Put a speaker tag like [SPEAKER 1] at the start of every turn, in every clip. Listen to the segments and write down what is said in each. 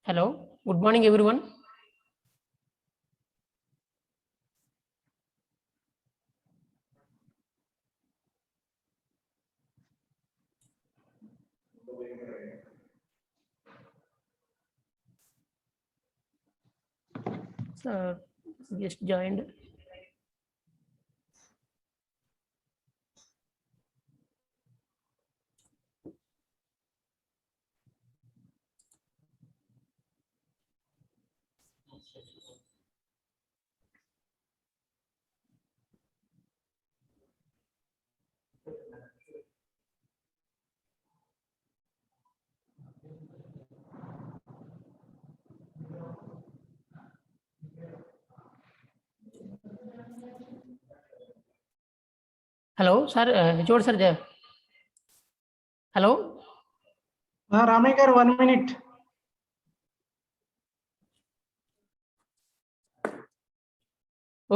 [SPEAKER 1] Hello, good morning everyone. So, just joined. Hello, sir. Jod sir. Hello.
[SPEAKER 2] Ramekar, 1 minute.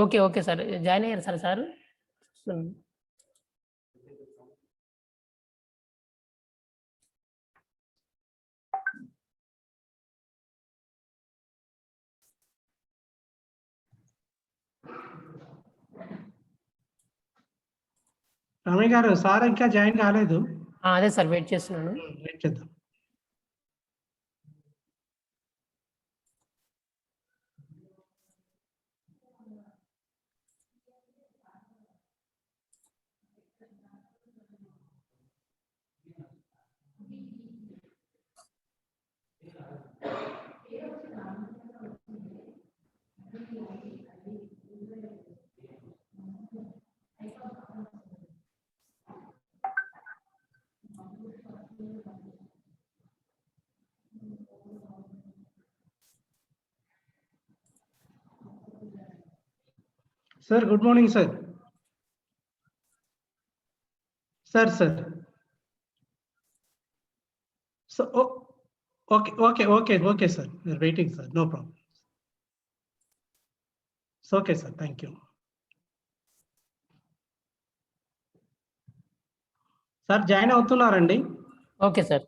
[SPEAKER 1] Okay, sir. Join here, sir.
[SPEAKER 2] Ramekar, sir ఇంకా join కాలేదు.
[SPEAKER 1] అదే sir wait చేస్తున్నాను.
[SPEAKER 2] Wait చేద్దాం. Sir, good morning, sir. Sir. So, okay, sir. We're waiting, sir. No problem. It's okay, sir. Thank you. Sir join అవుతున్నారండి?
[SPEAKER 1] Okay sir.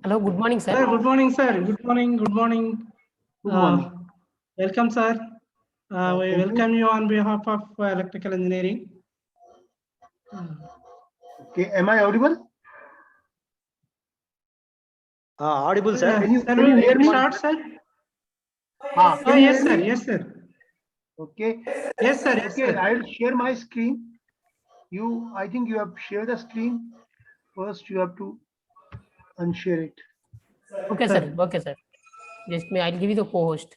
[SPEAKER 1] Hello, good morning, sir.
[SPEAKER 2] Sir, good morning, sir. Good morning.
[SPEAKER 3] Good morning.
[SPEAKER 2] Welcome, sir. We welcome you on behalf of electrical engineering.
[SPEAKER 3] Okay, am I audible?
[SPEAKER 4] Audible, sir.
[SPEAKER 3] Can you
[SPEAKER 2] hear me? Start, sir. Yes, sir.
[SPEAKER 3] Okay.
[SPEAKER 2] Yes, sir.
[SPEAKER 3] Okay, I'll share my screen. I think you have shared the screen. First, you have to unshare it.
[SPEAKER 1] Okay, sir. Just me. I'll give you the co-host.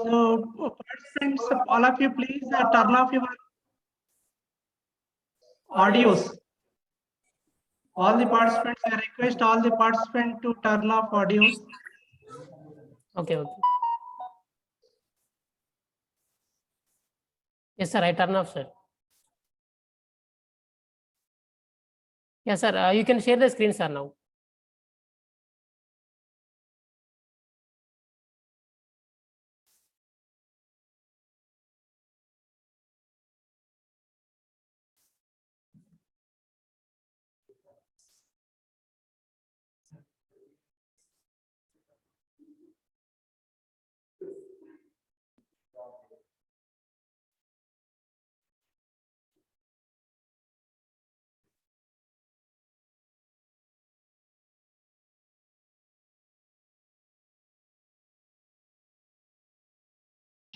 [SPEAKER 2] So, participants, all of you, please turn off your audios. All the participants, I request all the participants to turn off audios.
[SPEAKER 1] Okay. Yes, sir. I turn off, sir. Yes, sir. You can share the screen, sir, now.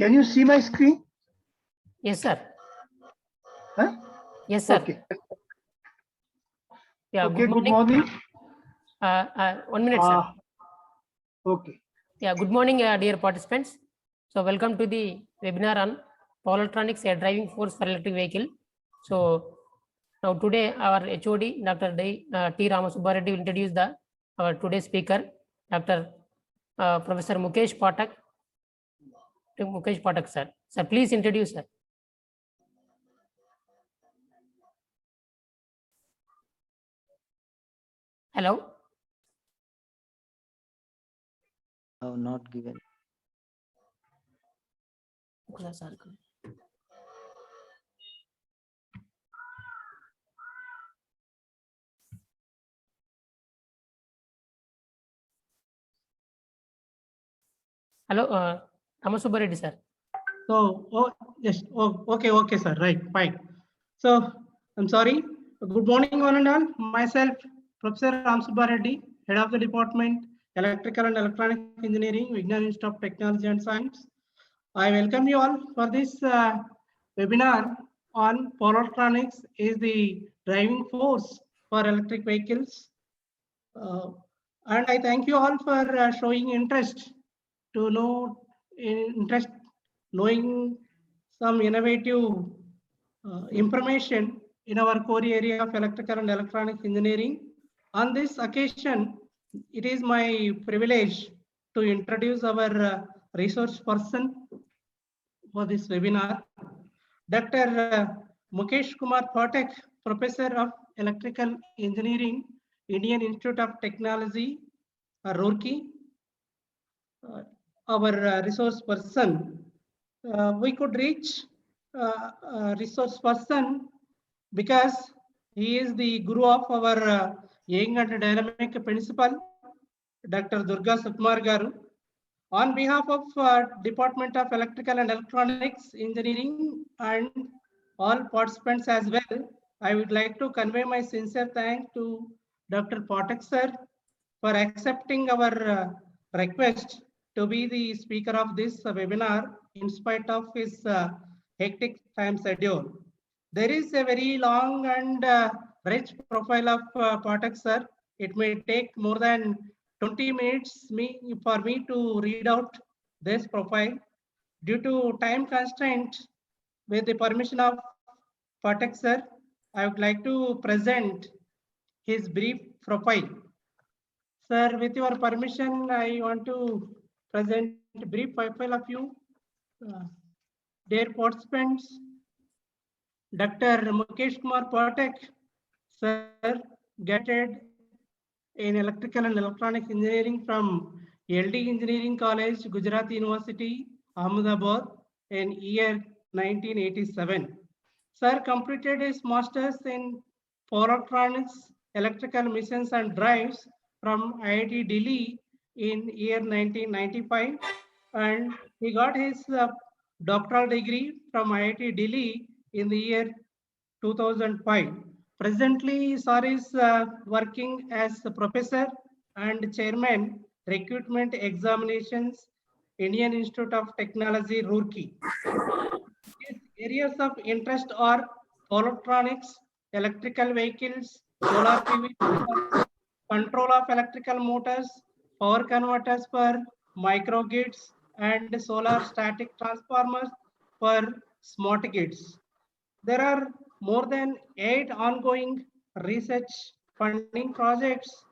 [SPEAKER 3] Can you see my screen?
[SPEAKER 1] Yes, sir.
[SPEAKER 3] Huh?
[SPEAKER 1] Yes, sir.
[SPEAKER 3] Okay.
[SPEAKER 1] Yeah.
[SPEAKER 3] Okay. Good morning.
[SPEAKER 1] 1 minute, sir.
[SPEAKER 3] Okay.
[SPEAKER 1] Yeah. Good morning, dear participants. So, welcome to the webinar on power electronics, a driving force for electric vehicle. So, Now today our HOD Dr. T. Ramasubbareddy will introduce our today's speaker, Dr. Professor Mukesh Pathak. Mukesh Pathak, sir. Sir, please introduce, sir. Hello.
[SPEAKER 4] Oh, not given.
[SPEAKER 1] Hello, Ramasubbareddy, sir.
[SPEAKER 2] So, oh, yes, oh, okay, sir, right, fine. So, I'm sorry. Good morning, one and all. Myself, Professor Ramasubba Reddy, Head of the Department, Electrical and Electronic Engineering, Vignan Institute of Technology and Science. I welcome you all for this webinar on power electronics is the driving force for electric vehicles. And I thank you all for showing interest to know knowing some innovative information in our core area of electrical and electronic engineering. On this occasion, it is my privilege to introduce our resource person for this webinar, Dr. Mukesh Kumar Pathak, Professor of Electrical Engineering, Indian Institute of Technology, Roorkee. Our resource person. We could reach resource person because he is the guru of our young and dynamic principal, Dr. Durga Sukumar Garu. On behalf of Department of Electrical and Electronics Engineering and all participants as well, I would like to convey my sincere thanks to Dr. Pathak sir for accepting our request to be the speaker of this webinar in spite of his hectic time schedule. There is a very long and rich profile of Pathak sir. It may take more than 20 minutes for me to read out this profile. Due to time constraint, with the permission of Pathak sir, I would like to present his brief profile. Sir, with your permission, I want to present a brief profile of you. Dear participants, Dr. Mukesh Kumar Pathak, sir, graduated in Electrical and Electronic Engineering from LD Engineering College, Gujarat University, Ahmedabad in year 1987. Sir completed his master's in power electronics, electrical machines and drives from IIT Delhi in year 1995, and he got his doctoral degree from IIT Delhi in the year 2005. Presently, sir is working as a professor and chairman, recruitment examinations, Indian Institute of Technology, Roorkee. His areas of interest are electronics, electrical vehicles, solar PV, control of electrical motors, power converters for microgrids, and solar static transformers for smart grids. There are more than 8 ongoing research funding projects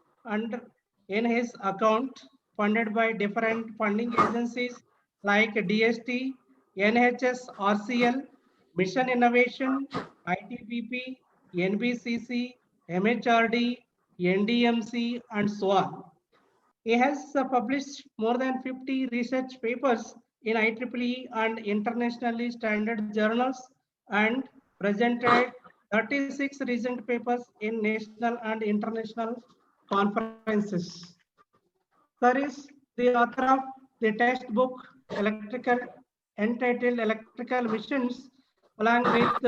[SPEAKER 2] in his account funded by different funding agencies like DST, NHS RCL, Mission Innovation, ITPP, NBCC, MHRD, NDMC, and so on. He has published more than 50 research papers in IEEE and internationally standard journals and presented 36 recent papers in national and international conferences. Sir is the author of the textbook entitled Electrical Missions, along with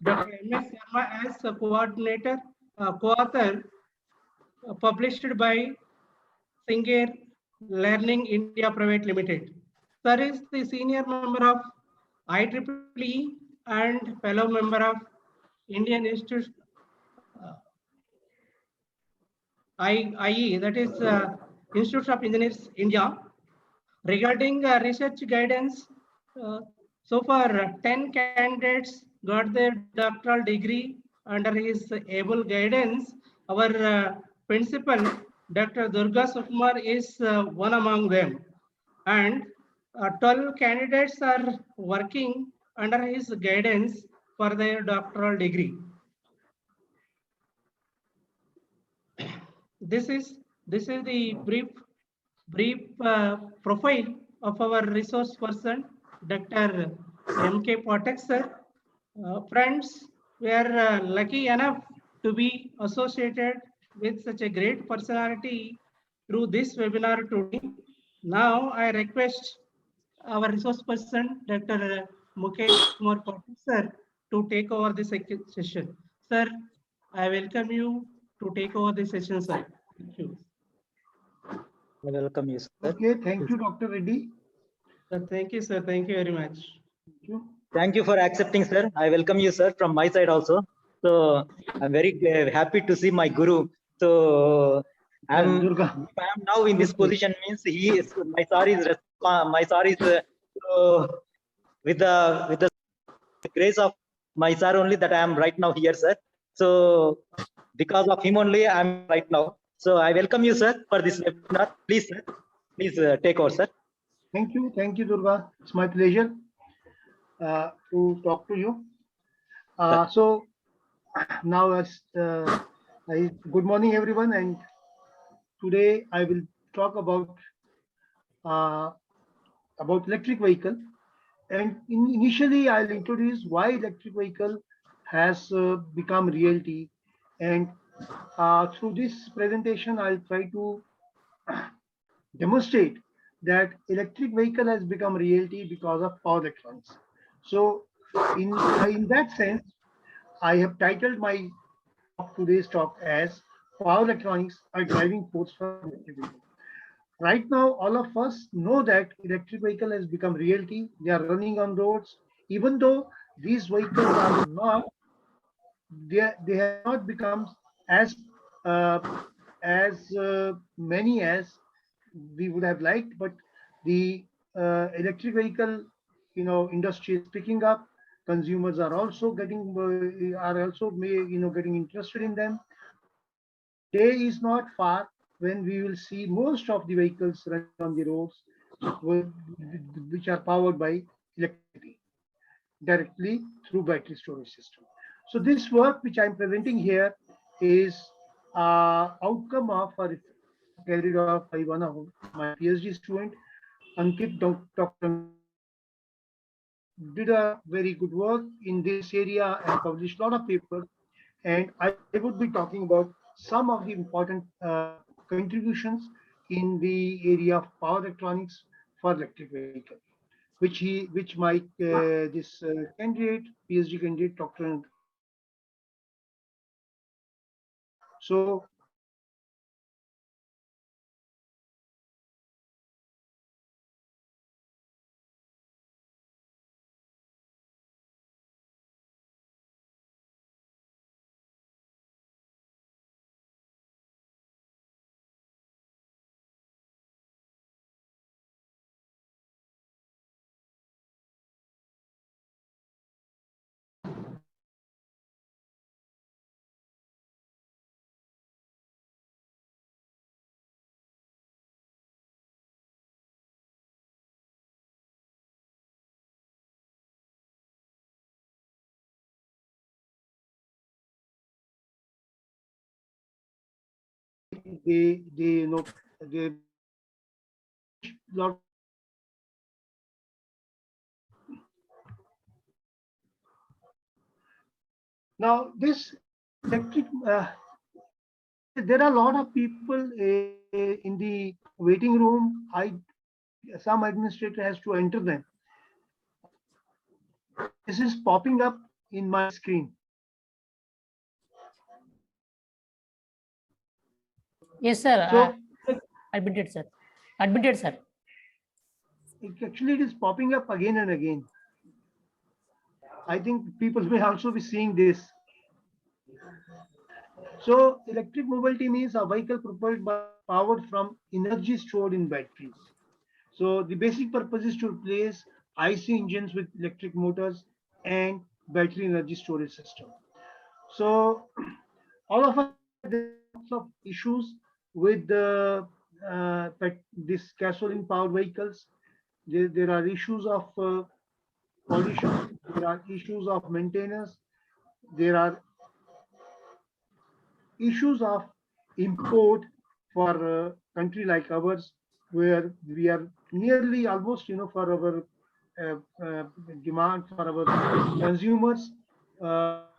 [SPEAKER 2] Dr. M.S. Sharma as a coordinator, co-author, published by Singer Learning India Private Limited. Sir is the senior member of IEEE and fellow member of Indian Institute IE, that is Institute of Engineers India. Regarding research guidance, so far 10 candidates got their doctoral degree under his able guidance, our principal, Dr. Durga Sukumar, is one among them. And 12 candidates are working under his guidance for their doctoral degree. This is the brief profile of our resource person, Dr. M.K. Pathak sir. Friends, we are lucky enough to be associated with such a great personality through this webinar today. Now I request our resource person, Dr. Mukesh Kumar Pathak sir, to take over the session. Sir, I welcome you to take over the session, sir. Thank you.
[SPEAKER 4] I welcome you, sir.
[SPEAKER 3] Okay, thank you, Dr. Reddy.
[SPEAKER 2] Sir, thank you, sir. Thank you very much.
[SPEAKER 3] Thank you.
[SPEAKER 4] Thank you for accepting, sir. I welcome you, sir, from my side also. So I'm very happy to see my guru. So
[SPEAKER 3] Durga.
[SPEAKER 4] if I am now in this position means he is my sir is with the grace of my sir only that I am right now here, sir. So because of him only I am right now. So I welcome you, sir, for this webinar. Please, sir, please take over, sir.
[SPEAKER 3] Thank you, Durga. It's my pleasure to talk to you. So now, good morning, everyone, and today I will talk about electric vehicle. And initially, I'll introduce why electric vehicle has become reality. And through this presentation, I'll try to demonstrate that electric vehicle has become reality because of power electronics. So in that sense, I have titled my today's talk as Power Electronics are Driving Force for Electric Vehicle. Right now, all of us know that electric vehicle has become reality. They are running on roads, even though these vehicles are not, they have not become as many as we would have liked, but the electric vehicle, industry is picking up. Consumers are also getting getting interested in them. Day is not far when we will see most of the vehicles running on the roads, which are powered by electricity directly through battery storage system. So this work which I'm presenting here is outcome of a carried out by one of my PhD student, Ankit Dr. Did a very good work in this area and published a lot of papers. And I would be talking about some of the important contributions in the area of power electronics for electric vehicle, which my this candidate, PhD candidate, Dr. So they they lot. Now this electric there are a lot of people in the waiting room. Some administrator has to enter them. This is popping up in my screen.
[SPEAKER 1] Yes, sir.
[SPEAKER 3] So
[SPEAKER 1] Admitted, sir. Admitted, sir.
[SPEAKER 3] actually it is popping up again and again. I think people may also be seeing this. So electric mobility means a vehicle propelled by powered from energy stored in batteries. So the basic purpose is to replace IC engines with electric motors and battery energy storage system. So all of us there are lots of issues with the this gasoline powered vehicles. There are issues of pollution. There are issues of maintenance. There are issues of import for a country like ours, where we are nearly almost, for our demand for our consumers,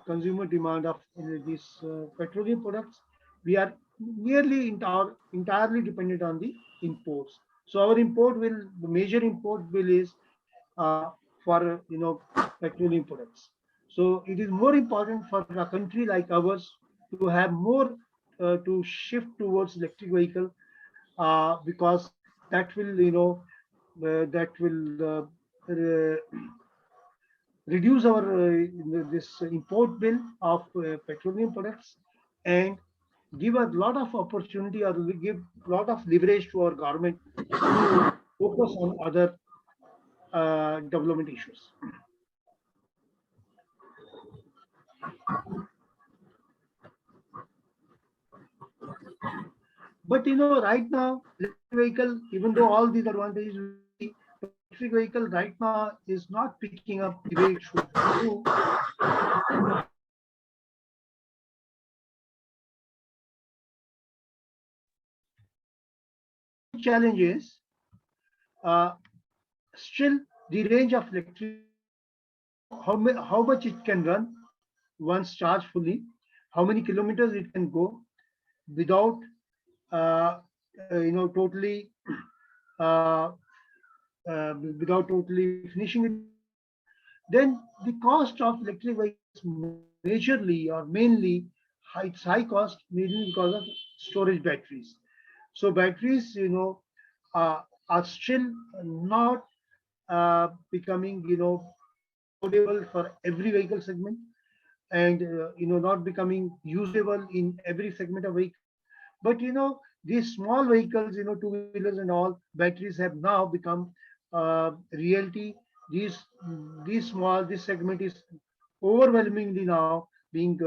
[SPEAKER 3] consumer demand of these petroleum products, we are nearly entirely dependent on the imports. So our import will, the major import bill is for petroleum products. So it is more important for a country like ours to have more to shift towards electric vehicle, because that will uh, reduce our this import bill of petroleum products, and give a lot of opportunity, or give a lot of leverage to our government to focus on other development issues. But right now, electric vehicle, even though all these advantages, electric vehicle right now is not picking up the way it should do. Challenge is still the range of electric, how much it can run once charged fully, how many kilometers it can go without totally uh, without totally finishing it. Then the cost of electric vehicles majorly or mainly, it's high cost mainly because of storage batteries. So batteries, are still not becoming, affordable for every vehicle segment, and not becoming usable in every segment of vehicle. But these small vehicles, two wheelers and all, batteries have now become reality. These this segment is overwhelmingly now being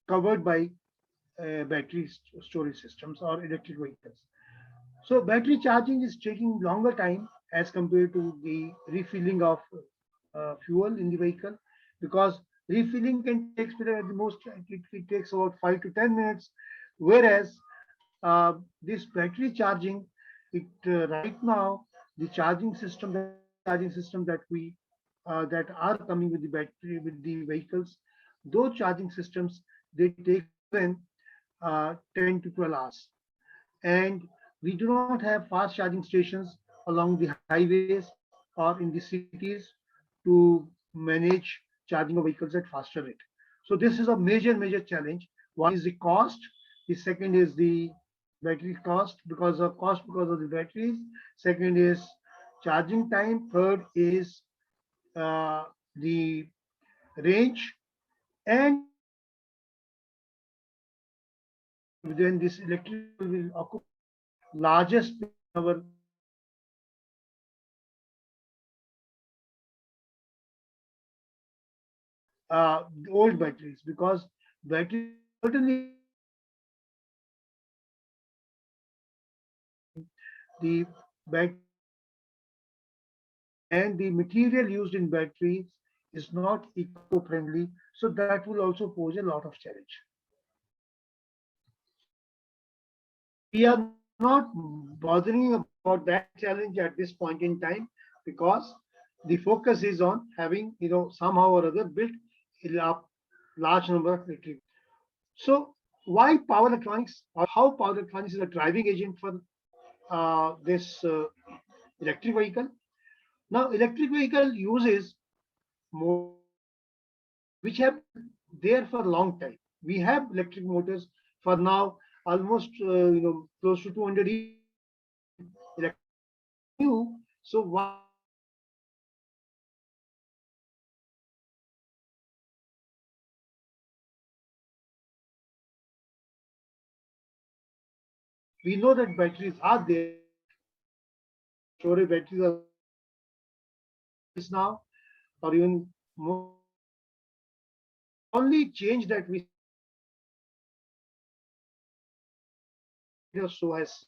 [SPEAKER 3] covered by battery storage systems or electric vehicles. So battery charging is taking longer time as compared to the refilling of fuel in the vehicle, because refilling can take at the most, it takes about 5 to 10 minutes, whereas this battery charging, it right now the charging system that we that are coming with the battery with the vehicles, those charging systems, they take more than 10 to 12 hours, and we do not have fast charging stations along the highways or in the cities to manage charging of vehicles at faster rate. So this is a major challenge. One is the cost. The second is the battery cost because of the batteries. Second is charging time. Third is the range, and then this electric will occupy largest our old batteries, because batteries certainly the battery and the material used in batteries is not eco-friendly, so that will also pose a lot of challenge. We are not bothering about that challenge at this point in time, because the focus is on having, somehow or other built a large number of electric. So why power electronics, or how power electronics is a driving agent for this electric vehicle? Now, electric vehicle uses more which have there for a long time. We have electric motors for now almost close to 200 years. Electric new, so why we know that batteries are there, storage batteries are now, or even more only change that we so as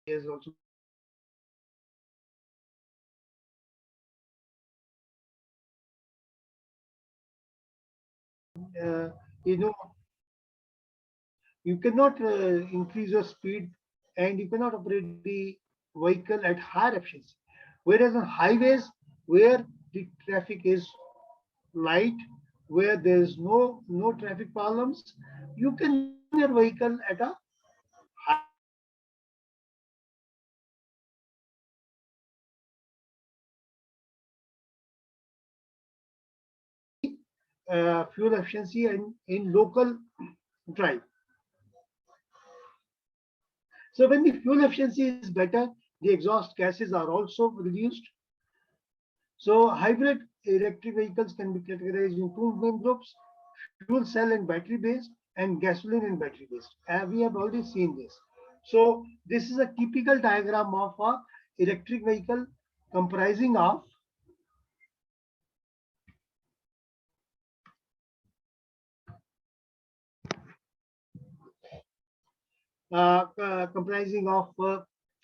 [SPEAKER 3] is also uh, you know you cannot increase your speed and you cannot operate the vehicle at higher efficiency. Whereas on highways where the traffic is light, where there is no traffic problems, you can run your vehicle at a fuel efficiency and in local drive. So when the fuel efficiency is better, the exhaust gases are also reduced. So hybrid electric vehicles can be categorized in two main groups: fuel cell and battery based, and gasoline and battery based. We have already seen this. So this is a typical diagram of a electric vehicle comprising of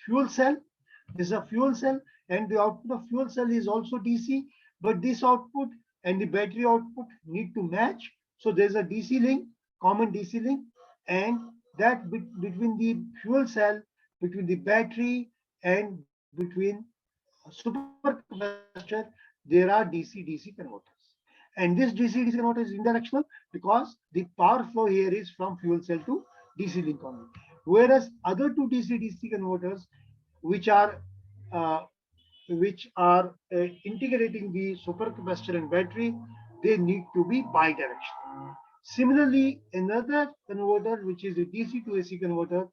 [SPEAKER 3] fuel cell. This is a fuel cell, and the output of fuel cell is also DC. But this output and the battery output need to match. So there's a DC link, common DC link, and that between the fuel cell, between the battery, and between supercapacitor, there are DC-DC converters. And this DC-DC converter is indirectional because the power flow here is from fuel cell to DC link only. Whereas other two DC-DC converters, which are uh, integrating the supercapacitor and battery, they need to be bidirectional. Similarly, another converter, which is a DC to AC converter,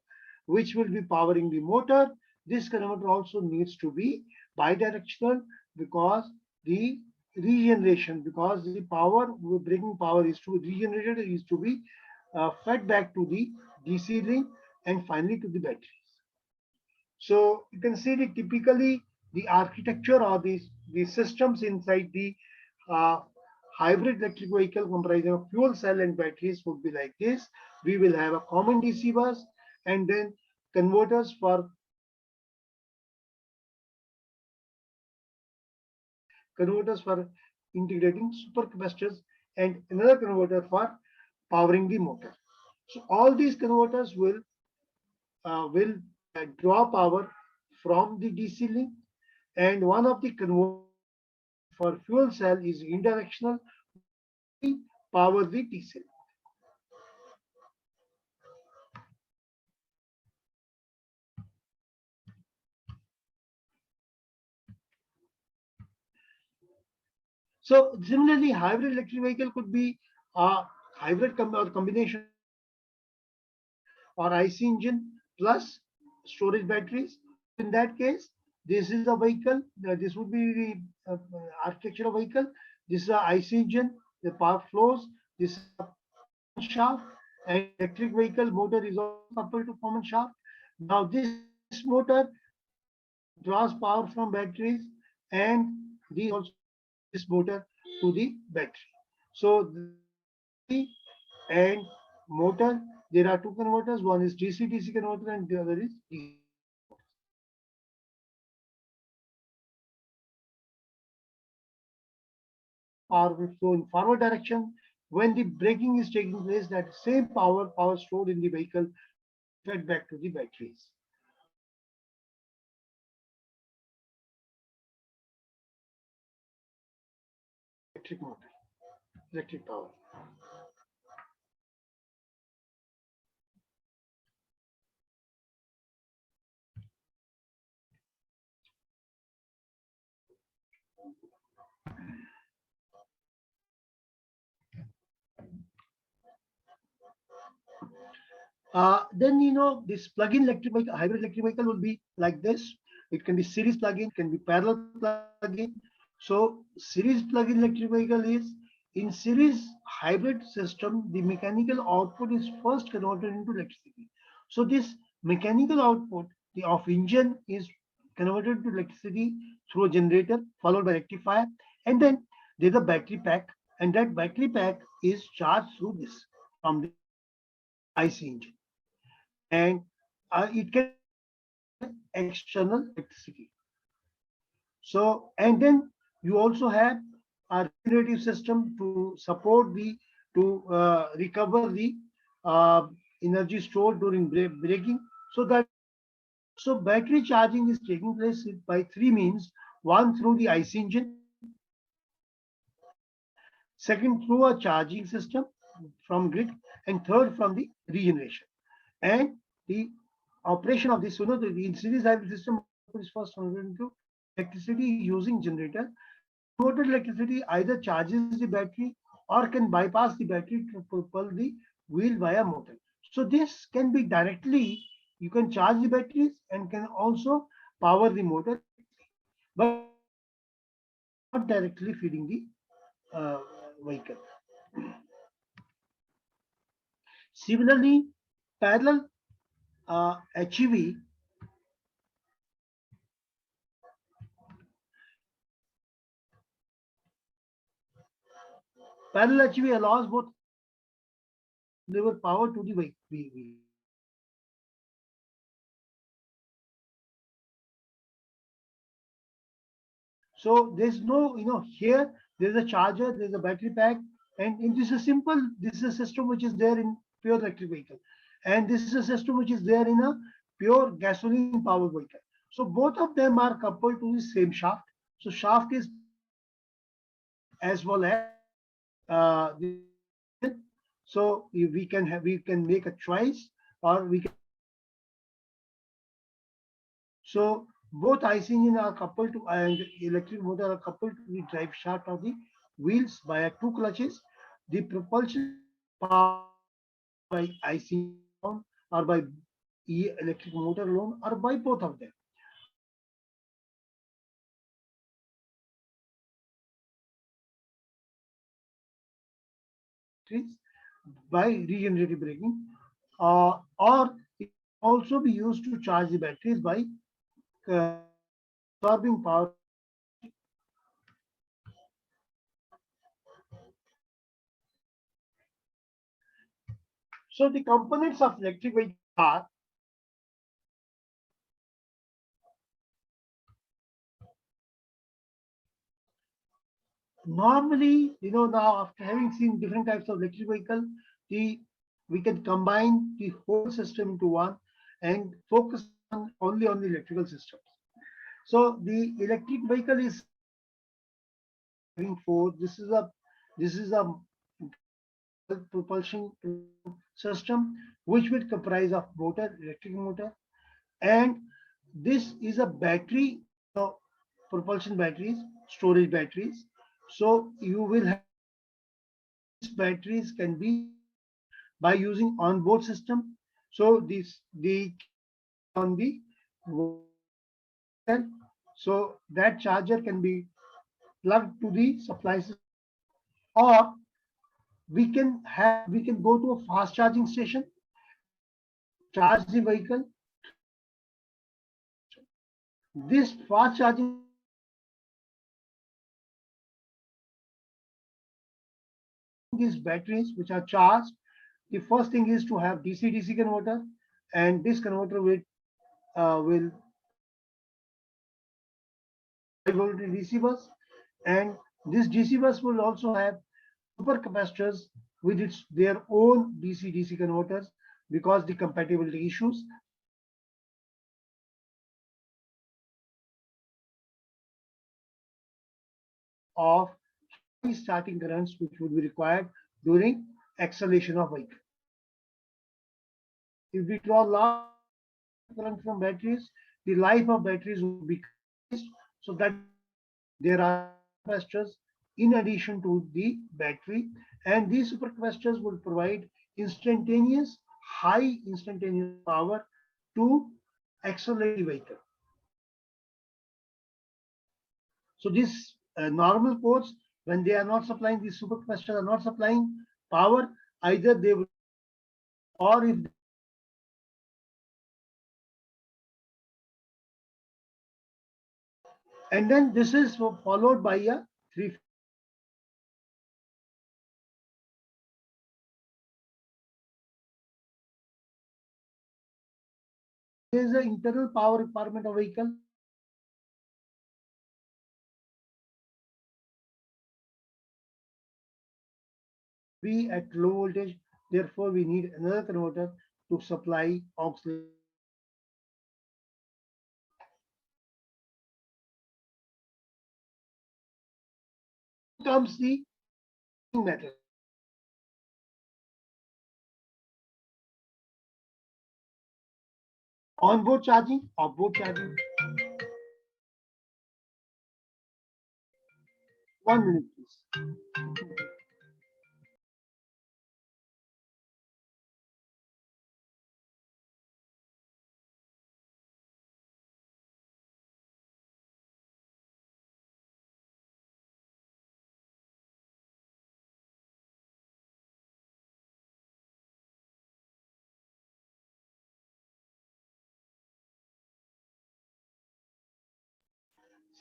[SPEAKER 3] which will be powering the motor, this converter also needs to be bidirectional because the regeneration, because the power, bringing power is to regenerated, is to be fed back to the DC link and finally to the batteries. So you can see that typically the architecture or the systems inside the uh, hybrid electric vehicle comprising of fuel cell and batteries would be like this. We will have a common DC bus and then converters for integrating supercapacitors and another converter for powering the motor. So all these converters will draw power from the DC link, and one of the converters for fuel cell is indirectional, power the DC link. So similarly, hybrid electric vehicle could be a hybrid or combination or IC engine plus storage batteries. In that case, this is a vehicle. This would be the architecture of vehicle. This is a IC engine. The power flows. This is a shaft, and electric vehicle motor is also coupled to common shaft. Now this motor draws power from batteries, and these also this motor to the battery. So and motor, there are two converters. One is DC-DC converter and the other is DC. Power will flow in forward direction. When the braking is taking place, that same power stored in the vehicle fed back to the batteries. Electric motor, electric power. Then this plug-in electric vehicle, hybrid electric vehicle will be like this. It can be series plug-in, can be parallel plug-in. So series plug-in electric vehicle is in series hybrid system, the mechanical output is first converted into electricity. So this mechanical output of engine is converted to electricity through a generator followed by rectifier, and then there's a battery pack, and that battery pack is charged through this from the IC engine, and it can external electricity. So, and then you also have a regenerative system to support the, to recover the energy stored during braking. So that, so battery charging is taking place by three means: one through the IC engine, second through a charging system from grid, and third from the regeneration. And the operation of this, the in series hybrid system is first converted into electricity using generator. Converted electricity either charges the battery or can bypass the battery to propel the wheel via motor. So this can be directly, you can charge the batteries and can also power the motor, but not directly feeding the vehicle. Similarly, parallel HEV allows both deliver power to the vehicle. So there's no, here there's a charger, there's a battery pack, and this is simple. This is a system which is there in pure electric vehicle, and this is a system which is there in a pure gasoline powered vehicle. So both of them are coupled to the same shaft. So shaft is as well as the, so we can make a choice, or we can. So both IC engine are coupled to, and electric motor are coupled to the drive shaft of the wheels via two clutches. The propulsion powered by IC alone, or by electric motor alone, or by both of them. By regenerative braking, or it can also be used to charge the batteries by absorbing power. So the components of electric vehicle are normally, now after having seen different types of electric vehicle, we can combine the whole system into one and focus only on the electrical systems. So the electric vehicle is having four. This is a propulsion system which will comprise of motor, electric motor, and this is a battery, propulsion batteries, storage batteries. So you will have these batteries can be by using onboard system. So the on the, so that charger can be plugged to the supply system, or we can go to a fast charging station, charge the vehicle. This fast charging these batteries which are charged, the first thing is to have DC-DC converter, and this converter will high voltage DC bus, and this DC bus will also have super capacitors with their own DC-DC converters, because the compatibility issues. Of high starting currents which would be required during acceleration of vehicle. If we draw large current from batteries, the life of batteries will be increased, so that there are capacitors in addition to the battery, and these supercapacitors will provide high instantaneous power to accelerate the vehicle. So this normal ports, when they are not supplying, these supercapacitors are not supplying power, either they will, or if, and then this is followed by a three. There is an internal power requirement of vehicle. Be at low voltage, therefore we need another converter to supply auxiliary. Comes the metal. On-board charging, off-board charging. 1 minute, please.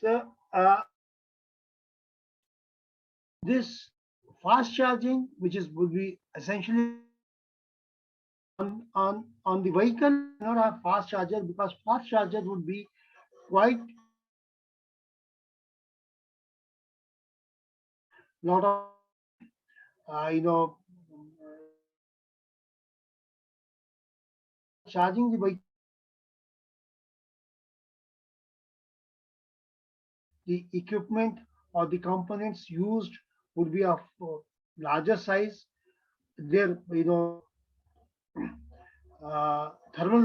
[SPEAKER 3] So this fast charging, which is would be essentially on the vehicle, not have fast charger, because fast charger would be quite lot of charging the vehicle. The equipment or the components used would be of larger size. Their thermal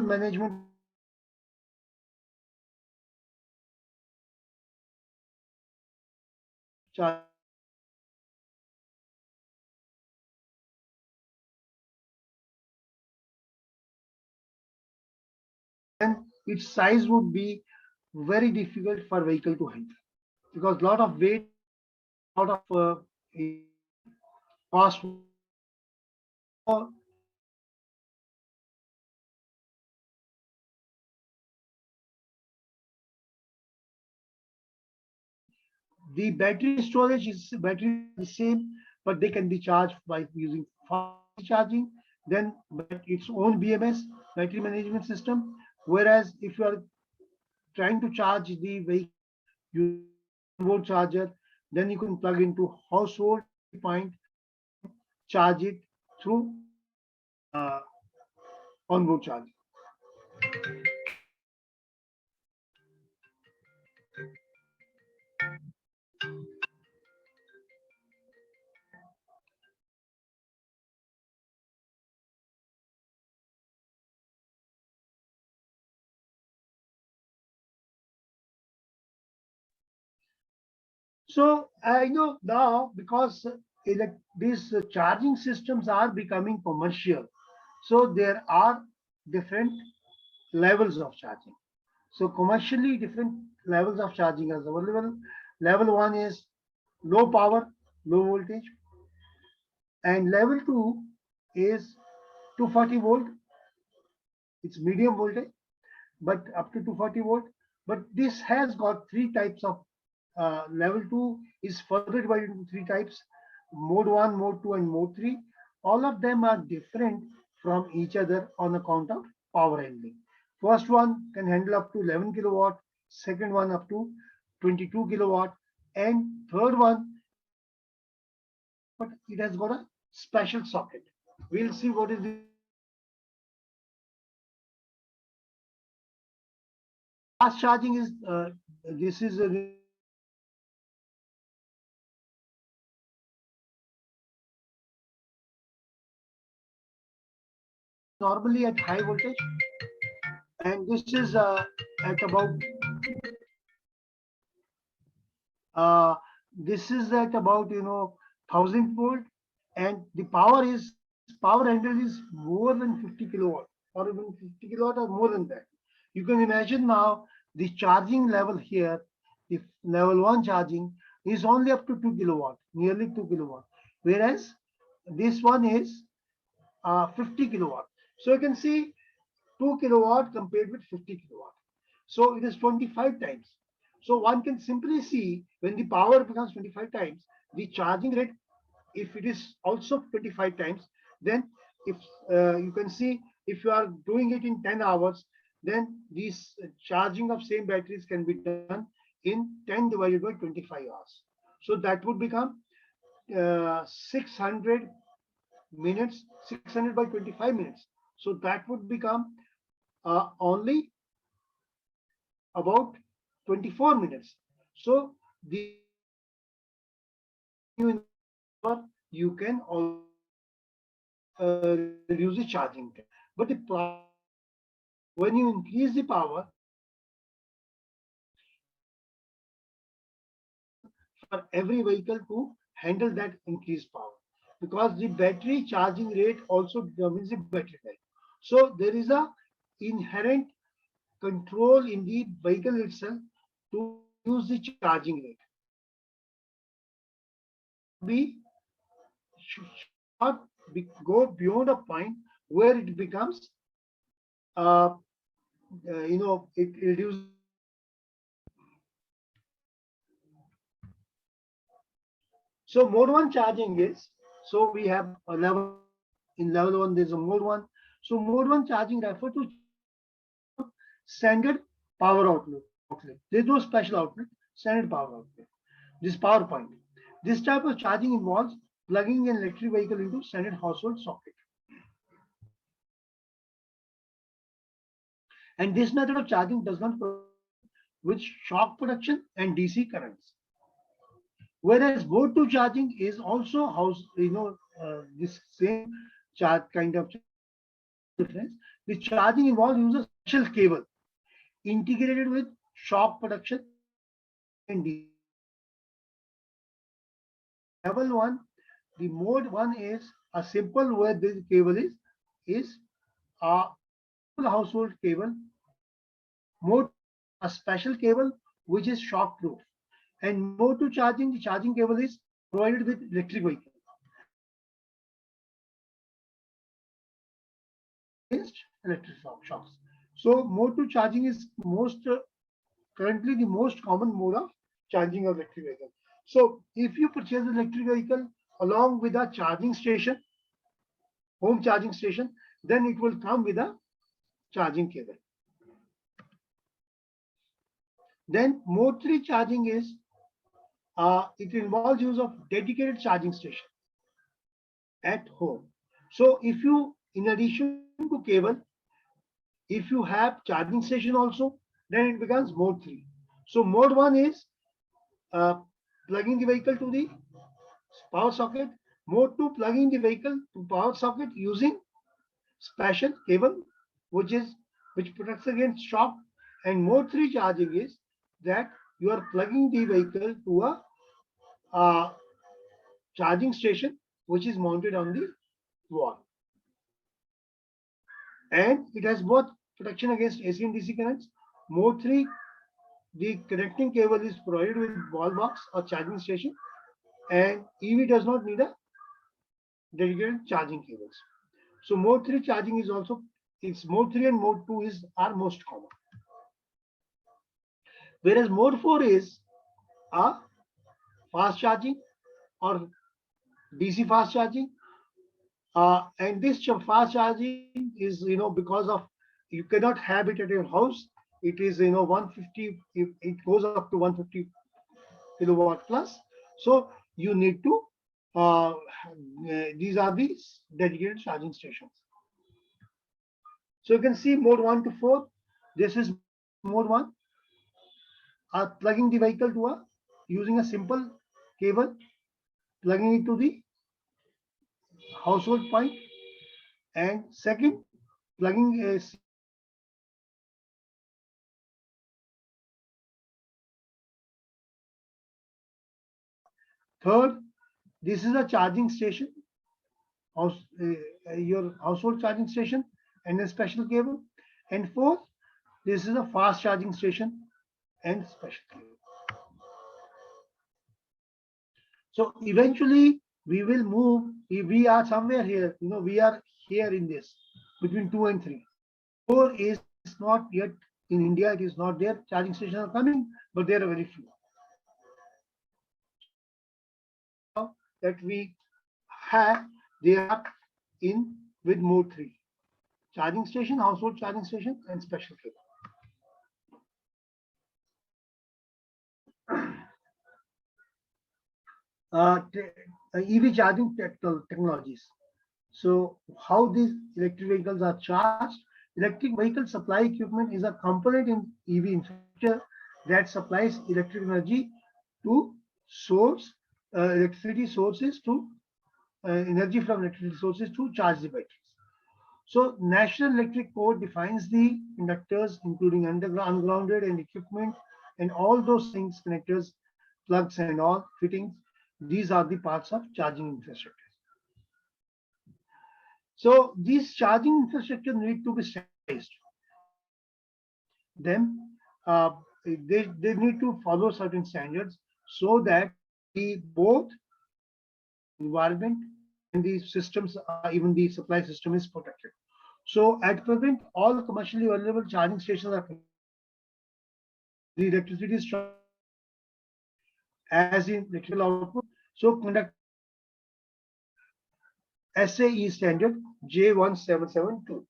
[SPEAKER 3] management charge. And its size would be very difficult for vehicle to handle, because lot of weight, lot of cost. The battery storage is battery the same, but they can be charged by using fast charging, then its own BMS, battery management system. Whereas if you are trying to charge the vehicle using onboard charger, then you can plug into household point, charge it through onboard charging. So I know now, because these charging systems are becoming commercial, so there are different levels of charging. So commercially, different levels of charging are available. Level 1 is low power, low voltage, and level 2 is 240 volt. It's medium voltage, but up to 240 volt. But this has got three types of level 2 is further divided into three types: mode 1, mode 2, and mode 3. All of them are different from each other on account of power handling. First one can handle up to 11 kilowatt, second one up to 22 kilowatt, and third one, but it has got a special socket. We'll see what is the fast charging is. This is a normally at high voltage, and this is at about this is at about 1000 volt, and the power handle is more than 50 kilowatt, or even 50 kilowatt or more than that. You can imagine now the charging level here, the level 1 charging is only up to 2 kilowatt, nearly 2 kilowatt, whereas this one is 50 kilowatt. So you can see 2 kilowatt compared with 50 kilowatt. So it is 25 times. So one can simply see when the power becomes 25 times, the charging rate, if it is also 25 times, then if you can see if you are doing it in 10 hours, then this charging of same batteries can be done in 10 divided by 25 hours. So that would become 600 minutes, 600 by 25 minutes. So that would become only about 24 minutes. So the you can also reduce the charging time. But the when you increase the power for every vehicle to handle that increased power, because the battery charging rate also determines the battery life. So there is a inherent control in the vehicle itself to use the charging rate. Be should not go beyond a point where it becomes it reduces. So mode 1 charging is, so we have a level, in level 1 there's a mode 1. So mode 1 charging refer to standard power outlet. There's no special outlet, standard power outlet. This power point. This type of charging involves plugging an electric vehicle into standard household socket. And this method of charging does not with shock production and DC currents. Whereas mode 2 charging is also this same charge kind of difference. The charging involves use a special cable integrated with shock production and DC. Level 1, the mode 1 is a simple where this cable is a household cable. Mode a special cable which is shock proof. And mode 2 charging, the charging cable is provided with electric vehicle. Against electric shocks. So mode 2 charging is currently the most common mode of charging of electric vehicle. So if you purchase an electric vehicle along with a charging station, home charging station, then it will come with a charging cable. Then mode 3 charging is it involves use of dedicated charging station at home. So if you, in addition to cable, if you have charging station also, then it becomes mode 3. So mode 1 is plugging the vehicle to the power socket. Mode 2, plugging the vehicle to power socket using special cable, which protects against shock. And mode 3 charging is that you are plugging the vehicle to a charging station which is mounted on the wall. And it has both protection against AC and DC currents. Mode 3, the connecting cable is provided with wall box or charging station, and EV does not need a dedicated charging cables. So mode 3 charging is also, it's mode 3 and mode 2 are most common. Whereas mode 4 is a fast charging or DC fast charging. And this fast charging is, because of you cannot have it at your house. It is, 150, it goes up to 150 kilowatt plus. So you need to, these are these dedicated charging stations. So you can see mode 1 to 4. This is mode 1. Plugging the vehicle to using a simple cable, plugging it to the household point, and second, plugging a third, this is a charging station, your household charging station and a special cable. And fourth, this is a fast charging station and special cable. So eventually we will move. If we are somewhere here, we are here in this between 2 and 3. 4 is not yet in India. It is not there. Charging stations are coming, but there are very few. That we have, they are in with mode 3. Charging station, household charging station, and special cable. EV charging technologies. So how these electric vehicles are charged? Electric vehicle supply equipment is a component in EV infrastructure that supplies electric energy to source electricity sources to energy from electricity sources to charge the batteries. So National Electric Code defines the conductors, including underground, ungrounded and equipment and all those things, connectors, plugs and all fittings. These are the parts of charging infrastructure. So these charging infrastructure need to be standardized. Them, they need to follow certain standards so that the both environment and the systems, even the supply system is protected. So at present, all commercially available charging stations are the electricity is as in electrical output. So conduct SAE standard J1772.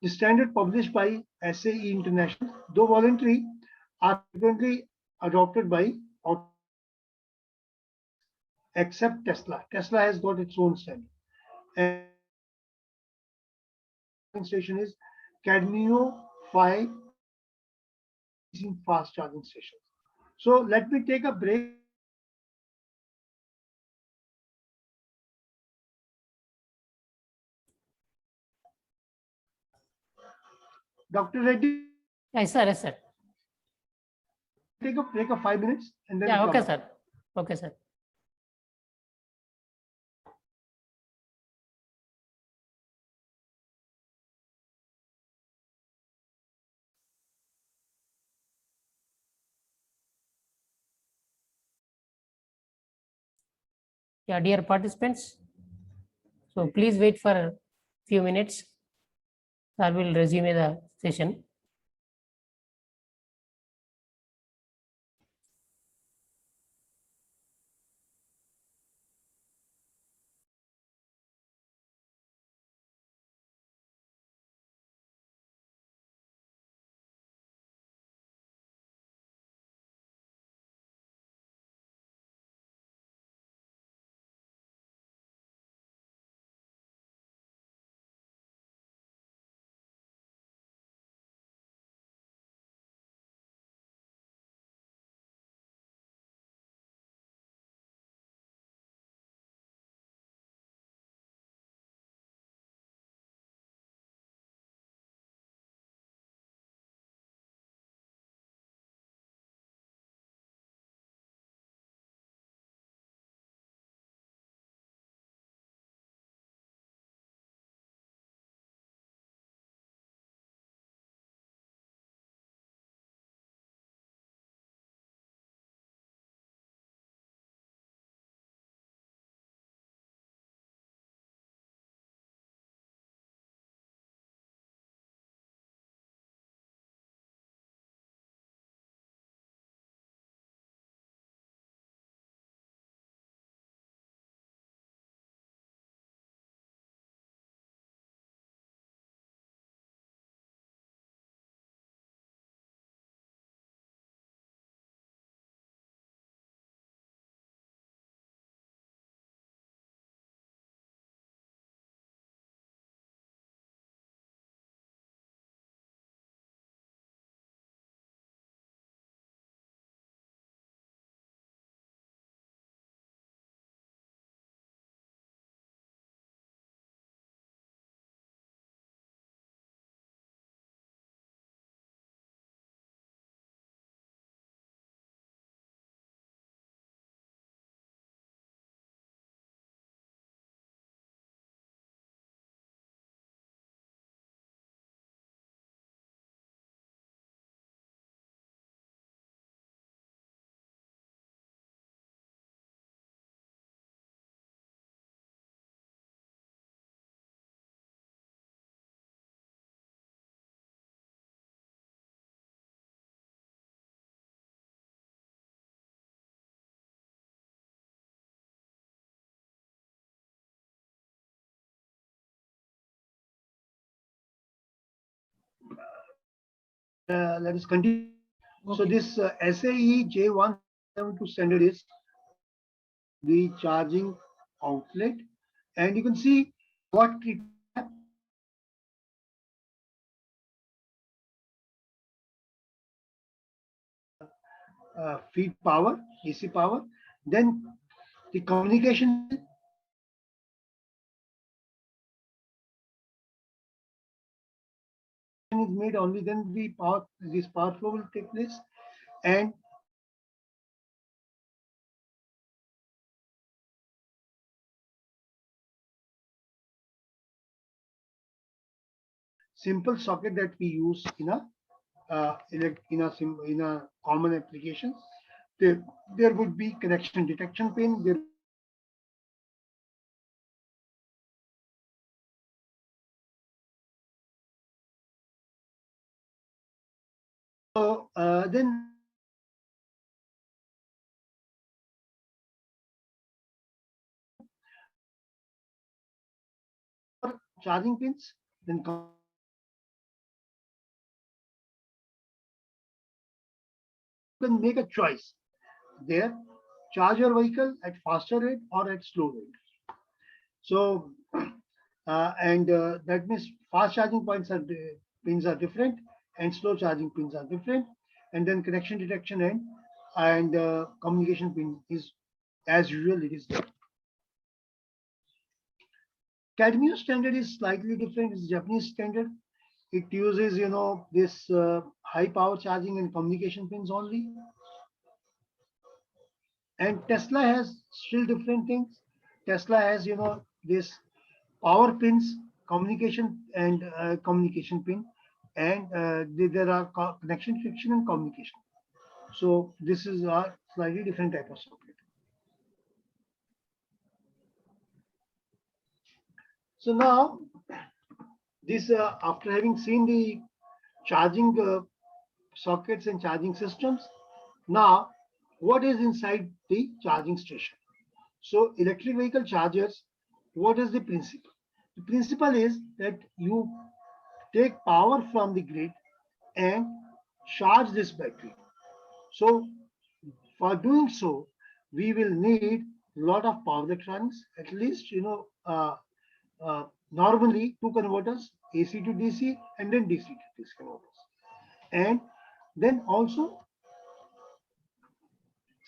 [SPEAKER 3] The standard published by SAE International, though voluntary, are frequently adopted by except Tesla. Tesla has got its own standard. And station is Cadmio 5 fast charging stations. So let me take a break. Dr. Reddy,
[SPEAKER 1] Yes, sir. Yes, sir.
[SPEAKER 3] take a break of 5 minutes and then
[SPEAKER 1] Yeah,
[SPEAKER 3] come
[SPEAKER 1] okay,
[SPEAKER 3] back.
[SPEAKER 1] sir. Okay, sir. Yeah, dear participants, so please wait for a few minutes. I will resume the session.
[SPEAKER 3] let us continue. So
[SPEAKER 2] Okay.
[SPEAKER 3] this SAE J172 standard is the charging outlet, and you can see what it feed power, AC power, then the communication is made only then the power, this power flow will take place, and simple socket that we use in a in a common applications. There would be connection detection pin. There so then charging pins. Then you can make a choice there, charge your vehicle at faster rate or at slow rate. So that means fast charging points are pins are different, and slow charging pins are different, and then connection detection and communication pin is as usual it is there. Cadmium standard is slightly different. It's Japanese standard. It uses this high power charging and communication pins only. And Tesla has still different things. Tesla has this power pins, communication and communication pin, and there are connection detection and communication. So this is a slightly different type of socket. So now this after having seen the charging sockets and charging systems, now what is inside the charging station? So electric vehicle chargers, what is the principle? The principle is that you take power from the grid and charge this battery. So for doing so, we will need a lot of power electronics, at least normally two converters, AC to DC and then DC to DC converters, and then also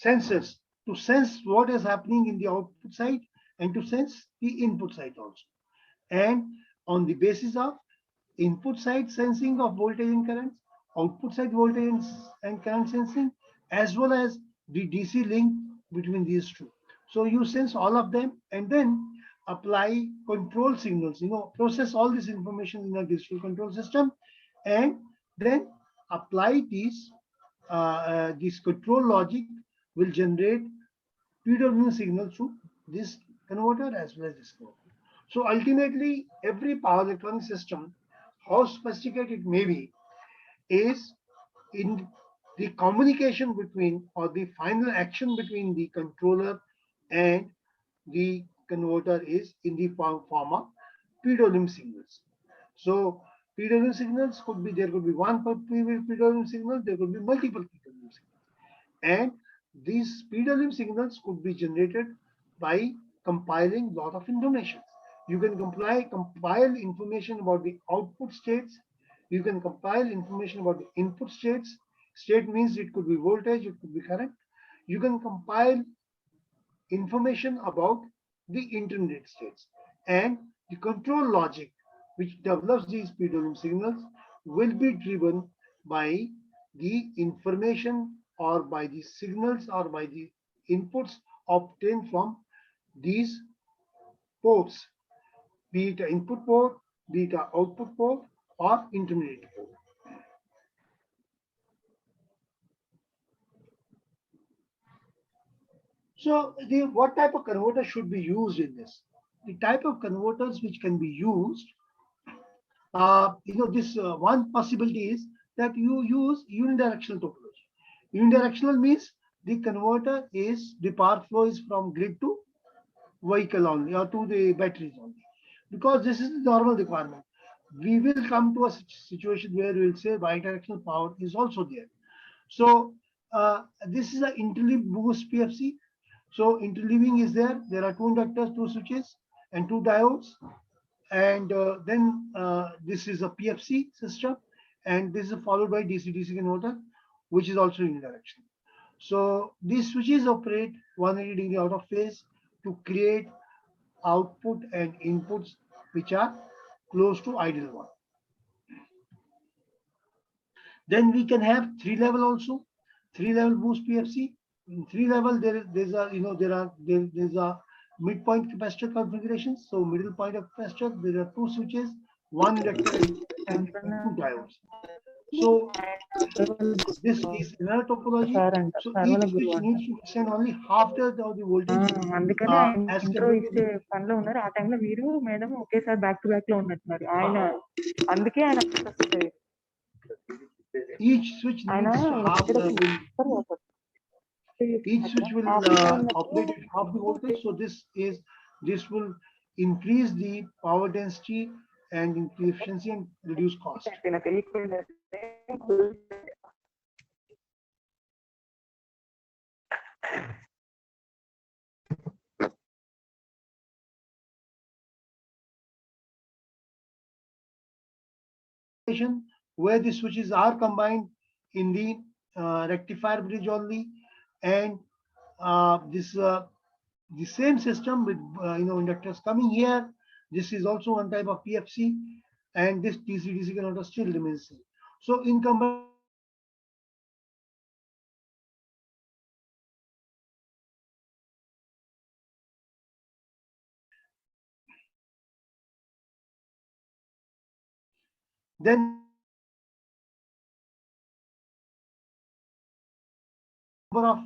[SPEAKER 3] sensors to sense what is happening in the output side and to sense the input side also. And on the basis of input side sensing of voltage and currents, output side voltage and current sensing, as well as the DC link between these two. So you sense all of them and then apply control signals, process all this information in a digital control system, and then apply these this control logic will generate PWM signal through this converter as well as this converter. So ultimately, every power electronic system, how sophisticated it may be, is in the communication between or the final action between the controller and the converter is in the form of PWM signals. So PWM signals could be, there could be one PWM signal, there could be multiple PWM signals. And these PWM signals could be generated by compiling lot of information. You can compile information about the output states. You can compile information about the input states. State means it could be voltage, it could be current. You can compile information about the intermediate states. And the control logic which develops these PWM signals will be driven by the information or by the signals or by the inputs obtained from these ports, be it an input port, be it an output port, or intermediate port. So what type of converter should be used in this? The type of converters which can be used, this one possibility is that you use unidirectional topology. Unidirectional means the converter is, the power flow is from grid to vehicle only or to the batteries only, because this is the normal requirement. we will come to a situation where we'll say bidirectional power is also there. So this is an interleaved boost PFC. So interleaving is there. There are 2 inductors, 2 switches, and 2 diodes. And then this is a PFC system, and this is followed by DC-DC converter, which is also unidirectional. So these switches operate 180 degree out of phase to create output and inputs which are close to ideal one. Then we can have 3-level also, 3-level boost PFC. In 3-level, there's a midpoint capacitor configuration. So middle point of capacitor, there are 2 switches, 1 inductor, and 2 diodes. So this is another topology. So each switch needs to extend only half the voltage
[SPEAKER 5] అందుకనే ఆయన
[SPEAKER 3] as
[SPEAKER 5] intro
[SPEAKER 3] compared
[SPEAKER 5] ఇచ్చే
[SPEAKER 3] to
[SPEAKER 5] పనిలో ఉన్నారు. ఆ టైంలో మీరు madam ఒకేసారి back to back లో ఉన్నట్టున్నారు. ఆయన అందుకే ఆయన
[SPEAKER 3] each switch
[SPEAKER 5] ఆయన
[SPEAKER 3] needs half each switch will operate at half the voltage. So this will increase the power density and increase efficiency and reduce cost. Where the switches are combined in the rectifier bridge only, and the same system with inductors coming here. This is also one type of PFC, and this DC-DC converter still remains same. So in combined then number of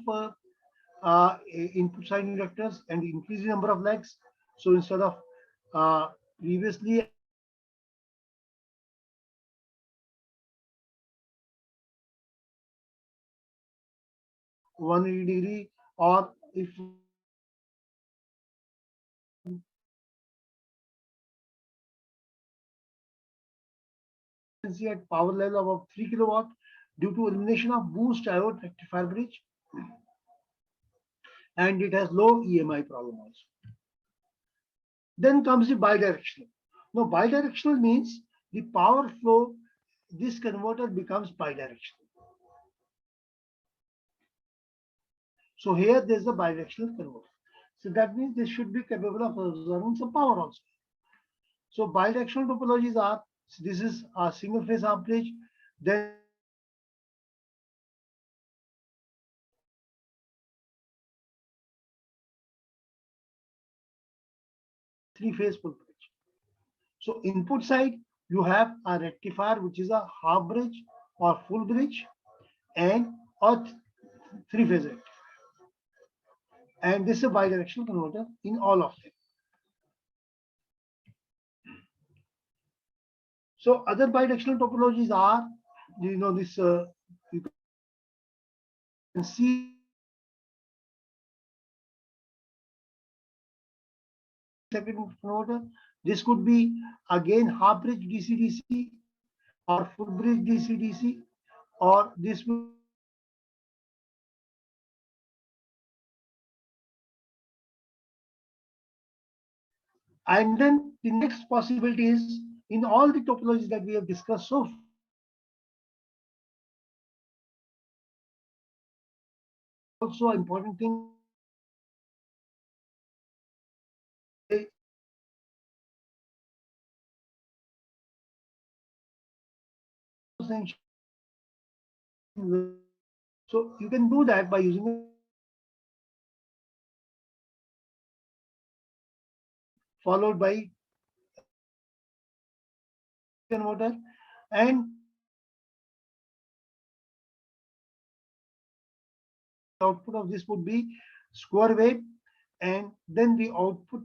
[SPEAKER 3] input side inductors and increasing number of legs. So instead of previously (180°), or if at power level of about 3 kilowatt due to elimination of boost diode rectifier bridge, and it has low EMI problem also. Then comes the bidirectional. Now bidirectional means the power flow, this converter becomes bidirectional. So here there's a bidirectional converter. So that means this should be capable of absorbing some power also. So bidirectional topologies are, this is a single phase half bridge, then three-phase full bridge. So input side, you have a rectifier, which is a half bridge or full bridge, and or three-phase rectifier. And this is a bidirectional converter in all of them. So other bidirectional topologies are, this you can see converter. This could be again half bridge DC-DC or full bridge DC-DC, or this will and then the next possibility is, in all the topologies that we have discussed so far, also an important thing, so you can do that by using followed by converter, and output of this would be square wave, and then the output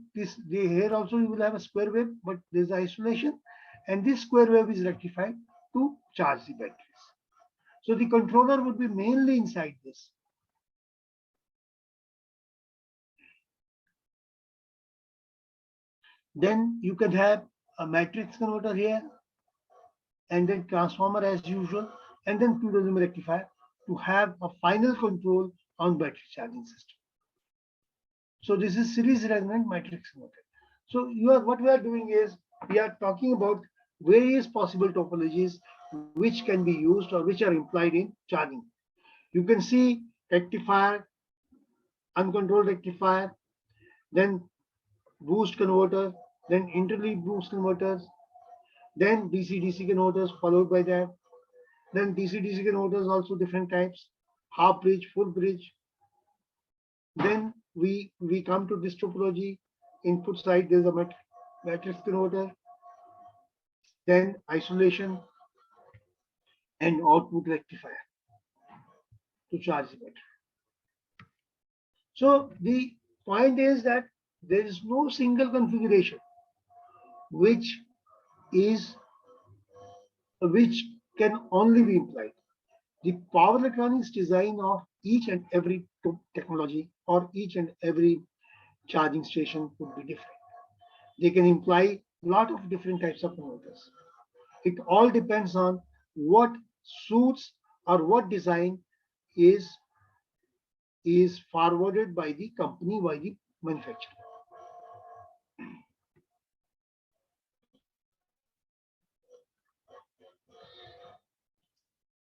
[SPEAKER 3] here also you will have a square wave, but there's isolation, and this square wave is rectified to charge the batteries. So the controller would be mainly inside this. Then you can have a matrix converter here, and then transformer as usual, and then PWM rectifier to have a final control on battery charging system. So this is series resonant matrix converter. So what we are doing is we are talking about various possible topologies which can be used or which are implied in charging. You can see rectifier, uncontrolled rectifier, then boost converter, then interleaved boost converters, then DC-DC converters followed by that. Then DC-DC converters also different types, half bridge, full bridge. Then we come to this topology. Input side, there's a matrix converter, then isolation, and output rectifier to charge the battery. So the point is that there is no single configuration which can only be implied. The power electronics design of each and every technology or each and every charging station would be different. They can imply a lot of different types of converters. It all depends on what suits or what design is forwarded by the company, by the manufacturer.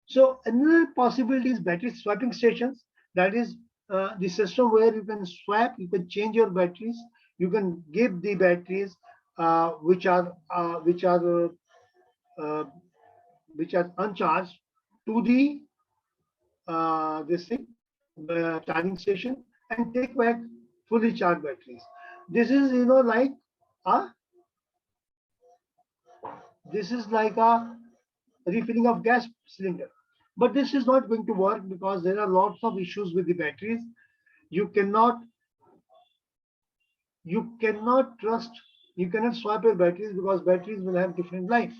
[SPEAKER 3] So another possibility is battery swapping stations. That is the system where you can swap, you can change your batteries, you can give the batteries which are uncharged to the charging station and take back fully charged batteries. This is like a refilling of gas cylinder. But this is not going to work because there are lots of issues with the batteries. You cannot swap your batteries because batteries will have different life.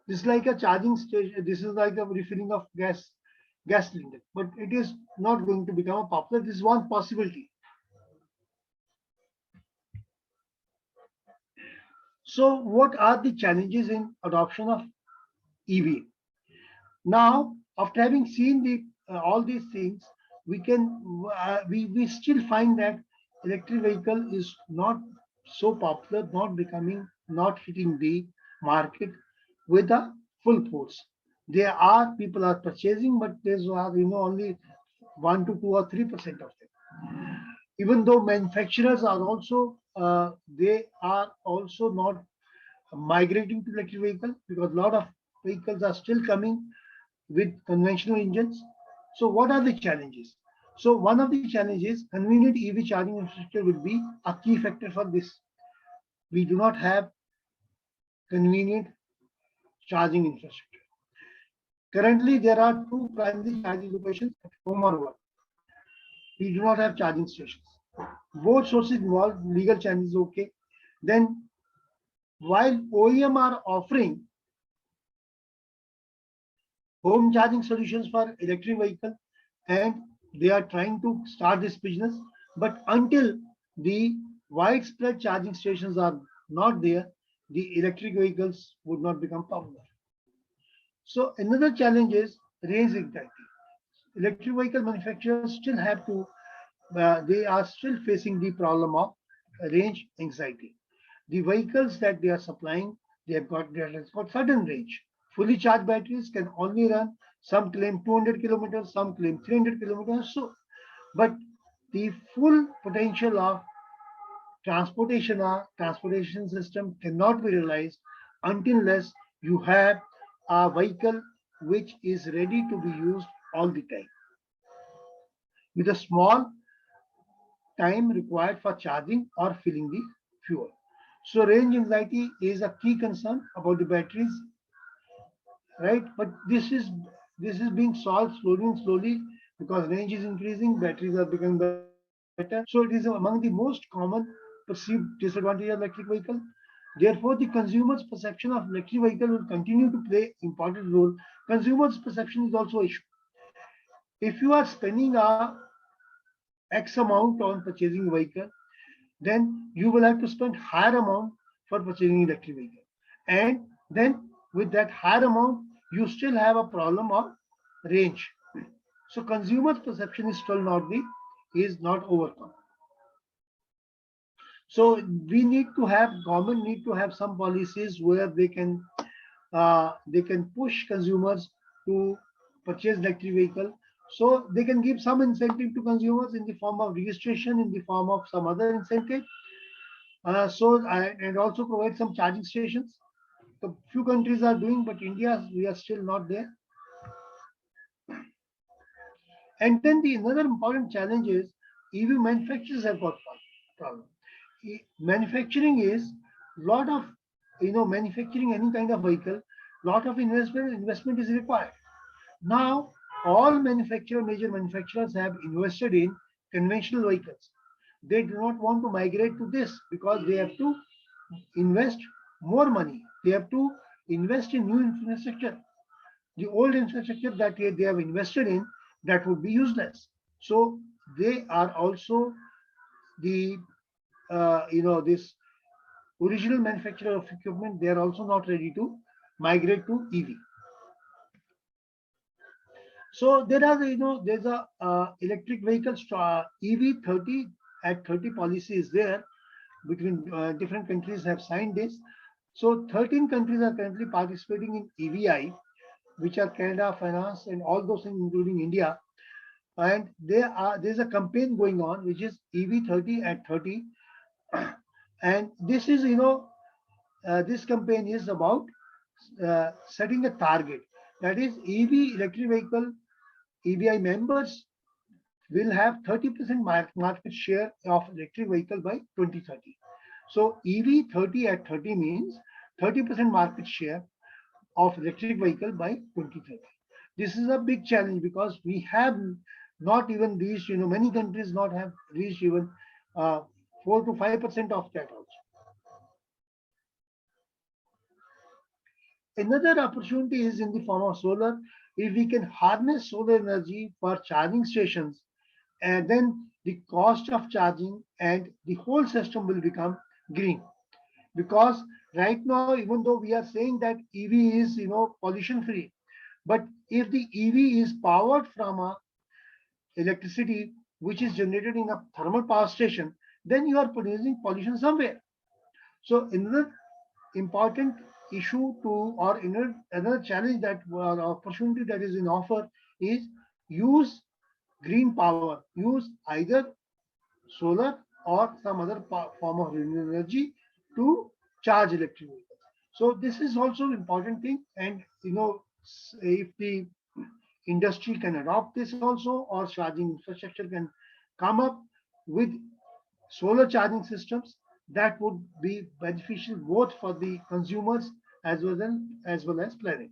[SPEAKER 3] This is like a charging station. This is like a refilling of gas cylinder, but it is not going to become a popular. This is one possibility. So what are the challenges in adoption of EV? Now, after having seen all these things, we still find that electric vehicle is not so popular, not hitting the market with a full force. People are purchasing, but there's only 1 to 2 or 3% of them. Even though manufacturers are also they are also not migrating to electric vehicle because a lot of vehicles are still coming with conventional engines. So what are the challenges? So one of the challenges, convenient EV charging infrastructure will be a key factor for this. We do not have convenient charging infrastructure. Currently, there are 2 primary charging locations at home or work. We do not have charging stations. Both sources involve legal challenges, okay. Then while OEM are offering home charging solutions for electric vehicle and they are trying to start this business, but until the widespread charging stations are not there, the electric vehicles would not become popular. So another challenge is range anxiety. Electric vehicle manufacturers still have to, they are still facing the problem of range anxiety. The vehicles that they are supplying, they have got certain range. Fully charged batteries can only run, some claim 200 kilometers, some claim 300 kilometers. So, but the full potential of transportation system cannot be realized unless you have a vehicle which is ready to be used all the time with a small time required for charging or filling the fuel. So range anxiety is a key concern about the batteries, right? But this is being solved slowly because range is increasing, batteries are becoming better. So it is among the most common perceived disadvantage of electric vehicle. Therefore, the consumer's perception of electric vehicle will continue to play important role. Consumer's perception is also an issue. If you are spending a X amount on purchasing a vehicle, then you will have to spend higher amount for purchasing electric vehicle. And then with that higher amount, you still have a problem of range. So consumer perception is still not overcome. So we need to have, government need to have some policies where they can push consumers to purchase electric vehicle. So they can give some incentive to consumers in the form of registration, in the form of some other incentive. And also provide some charging stations. So few countries are doing, but India, we are still not there. And then the another important challenge is EV manufacturers have got problem. Manufacturing is lot of, manufacturing any kind of vehicle, lot of investment is required. Now, all major manufacturers have invested in conventional vehicles. They do not want to migrate to this because they have to invest more money. They have to invest in new infrastructure. The old infrastructure that they have invested in, that would be useless. So they are also the, this original manufacturer of equipment, they are also not ready to migrate to EV. So there are, there's a electric vehicle EV 30 at 30 policy is there between different countries have signed this. So 13 countries are currently participating in EVI, which are Canada, France, and all those things, including India. And there's a campaign going on, which is EV 30 at 30. And this is, this campaign is about setting a target. That is, EV electric vehicle EVI members will have 30% market share of electric vehicle by 2030. So EV 30 at 30 means 30% market share of electric vehicle by 2030. This is a big challenge because we have not even reached, many countries not have reached even 4 to 5% of that also. Another opportunity is in the form of solar. If we can harness solar energy for charging stations, and then the cost of charging and the whole system will become green. Because right now, even though we are saying that EV is, pollution free, but if the EV is powered from a electricity which is generated in a thermal power station, then you are producing pollution somewhere. So another important issue or another challenge that opportunity that is in offer is use green power, use either solar or some other form of renewable energy to charge electric vehicles. So this is also an important thing, and if the industry can adopt this also, or charging infrastructure can come up with solar charging systems, that would be beneficial both for the consumers as well as planet.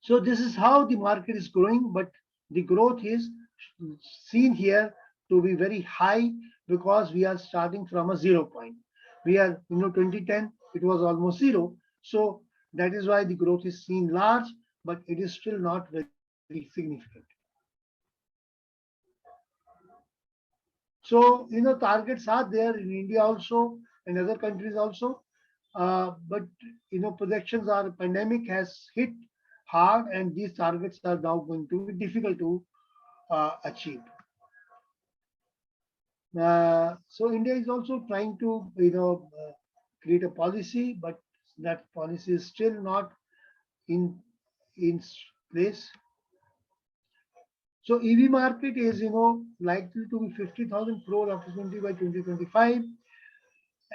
[SPEAKER 3] So this is how the market is growing, but the growth is seen here to be very high because we are starting from a 0 point. We are, 2010, it was almost zero. So that is why the growth is seen large, but it is still not very significant. So, targets are there in India also and other countries also. But, projections are, pandemic has hit hard and these targets are now going to be difficult to achieve. So India is also trying to, create a policy, but that policy is still not in place. So EV market is, likely to be 50,000 crore opportunity by 2025.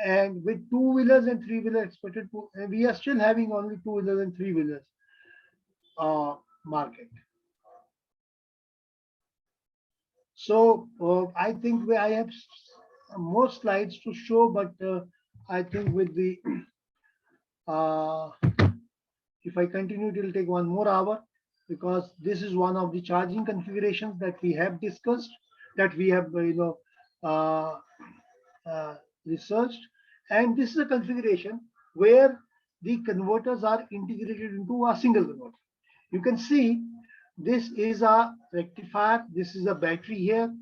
[SPEAKER 3] And with two-wheelers and three-wheelers expected to, we are still having only two-wheelers and three-wheelers market. So I think I have more slides to show, but I think with the, if I continue, it will take 1 more hour, because this is one of the charging configurations that we have discussed, that we have, researched. And this is a configuration where the converters are integrated into a single converter. You can see this is a rectifier, this is a battery here,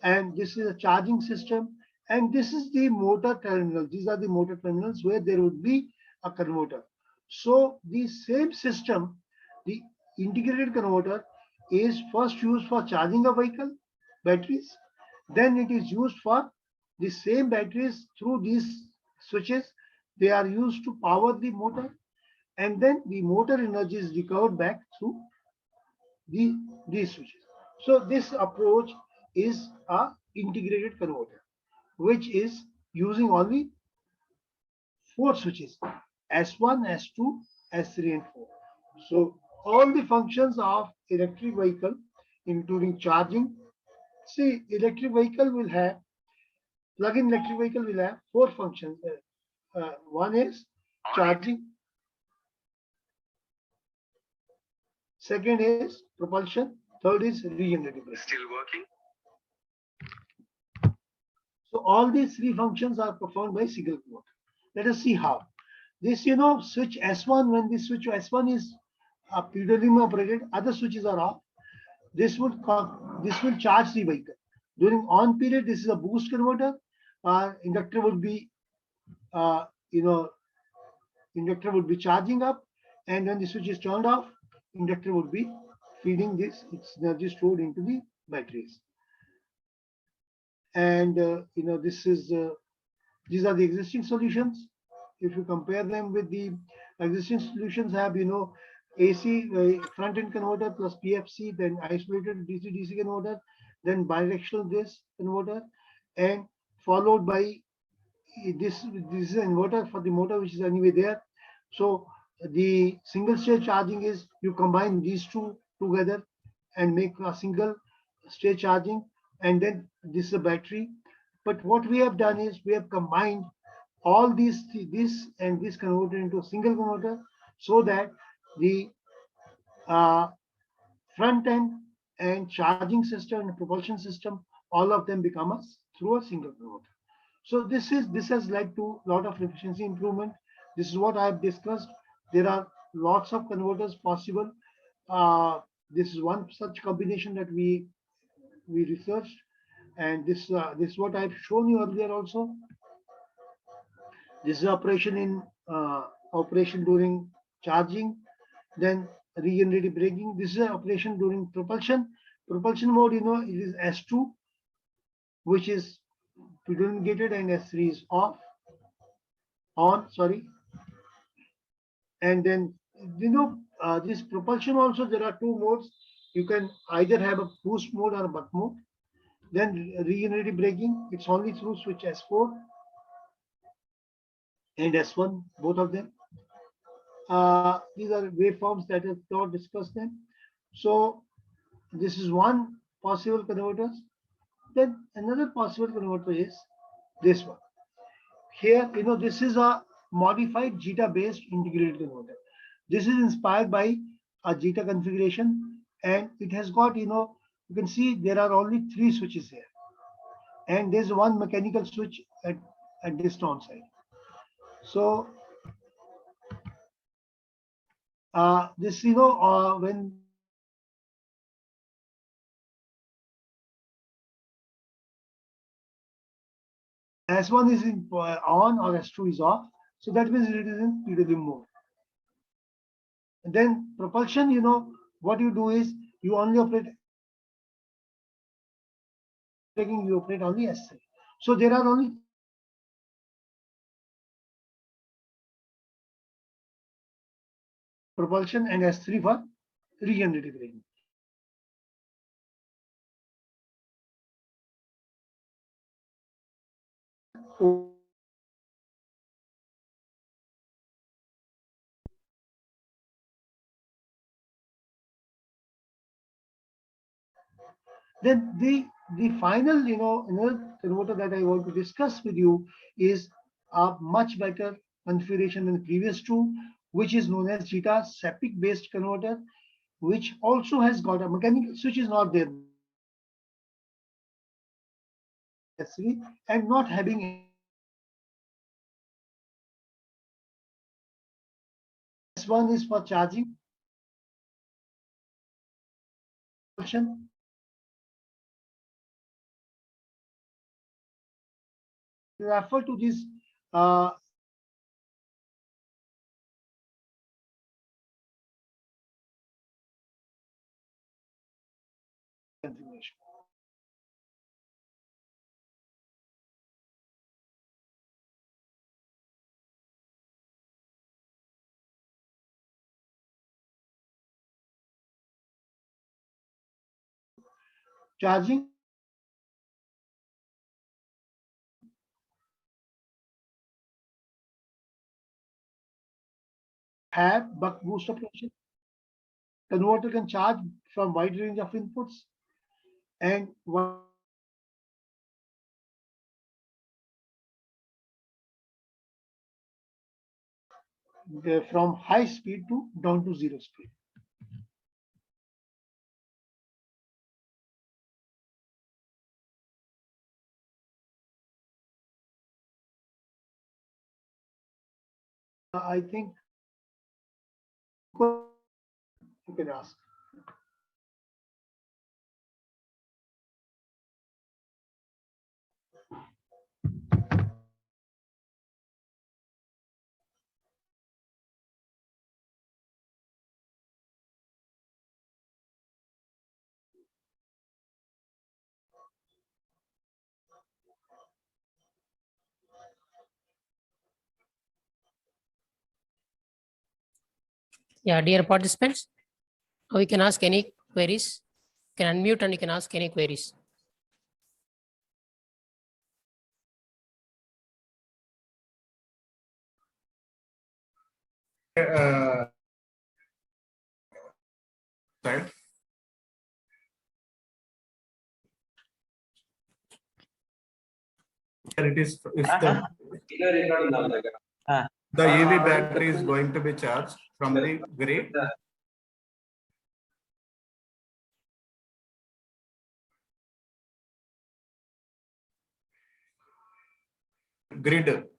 [SPEAKER 3] and this is a charging system, And this is the motor terminal. These are the motor terminals where there would be a converter. So the same system, the integrated converter, is first used for charging a vehicle, batteries. Then it is used for the same batteries through these switches. They are used to power the motor, and then the motor energy is recovered back through these switches. So this approach is a integrated converter, which is using only 4 switches: S1, S2, S3, and 4. So all the functions of electric vehicle, including charging. See, electric vehicle will have, plug-in electric vehicle will have 4 functions. One is charging. Second is propulsion. Third is regenerative braking.
[SPEAKER 6] Still working?
[SPEAKER 3] So all these 3 functions are performed by single converter. Let us see how. This, switch S1, when this switch S1 is PWM operated, other switches are off. This will charge the vehicle. During on period, this is a boost converter. Inductor would be, inductor would be charging up, and when the switch is turned off, inductor would be feeding its energy stored into the batteries. And this is these are the existing solutions. If you compare them with the existing solutions, have AC front-end converter plus PFC, then isolated DC-DC converter, then bidirectional this converter, and followed by this is an inverter for the motor, which is anyway there. So the single stage charging is you combine these two together and make a single stage charging, and then this is a battery. But what we have done is we have combined all this and this converted into a single converter, so that the front end and charging system and propulsion system, all of them become through a single converter. So this has led to a lot of efficiency improvement. This is what I have discussed. There are lots of converters possible. This is one such combination that we researched, and this is what I have shown you earlier also. This is operation during charging, then regenerative braking. This is an operation during propulsion. Propulsion mode, it is S2, which is predominated, and S3 is on, sorry. And then, this propulsion also, there are 2 modes. You can either have a boost mode or a buck mode. Then regenerative braking, it's only through switch S4 and S1, both of them. These are waveforms that have not discussed them. So this is one possible converter. Then another possible converter is this one. Here, this is a modified JITA-based integrated converter. This is inspired by a JITA configuration, and it has got, you can see there are only 3 switches here, and there's one mechanical switch at this down side. So this, when S1 is on or S2 is off, so that means it is in PWM mode. And then propulsion, what you do is you only operate only S3. So there are only propulsion and S3 for regenerative braking. Then the final, another converter that I want to discuss with you is a much better configuration than the previous 2, which is known as JITA SEPIC based converter, which also has got a mechanical switch is not there, and not having S1 is for charging function. refer to this configuration. Charging have buck boost operation. Converter can charge from wide range of inputs and from high speed to down to zero speed. I think you can ask.
[SPEAKER 1] Yeah, dear participants, we can ask any queries. You can unmute and you can ask any queries.
[SPEAKER 6] Right. Here it is. If the EV battery is going to be charged from the grid,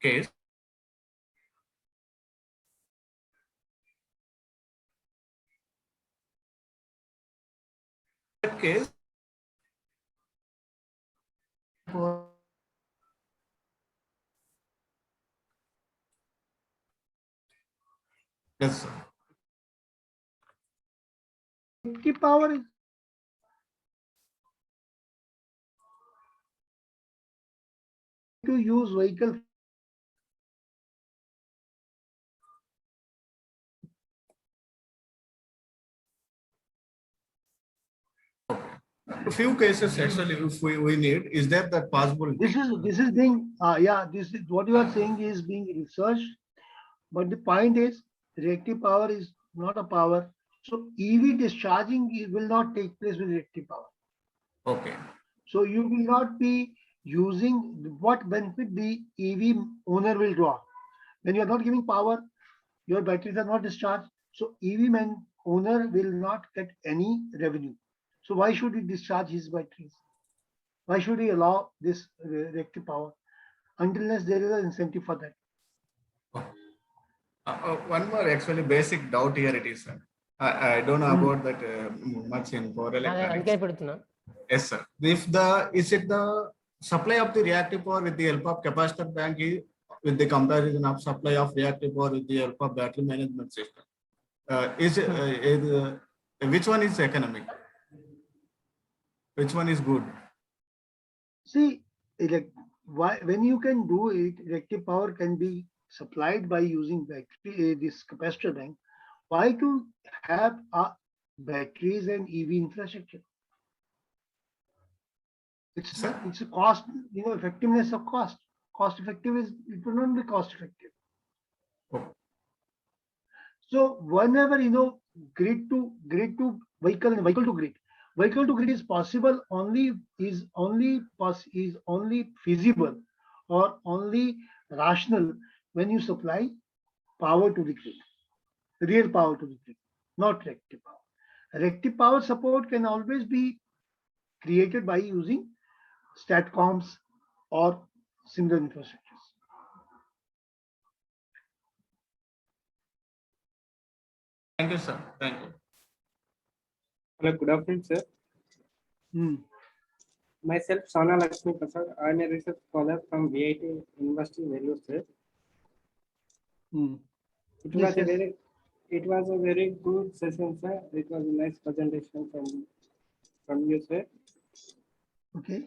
[SPEAKER 6] case, that case, yes, sir.
[SPEAKER 3] Electric power is to use vehicle.
[SPEAKER 6] A few cases actually, if we need, is there that possibility?
[SPEAKER 3] This is being this is what you are saying is being researched, but the point is reactive power is not a power. So EV discharging will not take place with reactive power.
[SPEAKER 6] Okay.
[SPEAKER 3] So you will not be using what benefit the EV owner will draw. When you are not giving power, your batteries are not discharged. So EV owner will not get any revenue. So why should he discharge his batteries? Why should he allow this reactive power unless there is an incentive for that?
[SPEAKER 6] One more actually basic doubt here it is, sir. I don't know about that much in power electronics. Yes, sir. If is it the supply of the reactive power with the help of capacitor bank with the comparison of supply of reactive power with the help of battery management system? Which one is economic? Which one is good?
[SPEAKER 3] See, when you can do it, reactive power can be supplied by using battery, this capacitor bank. Why to have batteries and EV infrastructure? It's a cost, effectiveness of cost. Cost effective it will not be cost effective.
[SPEAKER 6] Oh.
[SPEAKER 3] So whenever grid to vehicle and vehicle to grid is possible is only feasible or only rational when you supply power to the grid, real power to the grid, not reactive power. Reactive power support can always be created by using STATCOMs or similar infrastructures.
[SPEAKER 6] Thank you, sir. Thank you.
[SPEAKER 7] Hello, good afternoon, sir. Myself, Sana Lakshmi Prasad. I am a research scholar from VIT University, Vellore, sir.
[SPEAKER 3] Hmm.
[SPEAKER 7] It
[SPEAKER 3] Yes,
[SPEAKER 7] was a
[SPEAKER 3] yes.
[SPEAKER 7] it was a very good session, sir. It was a nice presentation from you, sir.
[SPEAKER 3] Okay.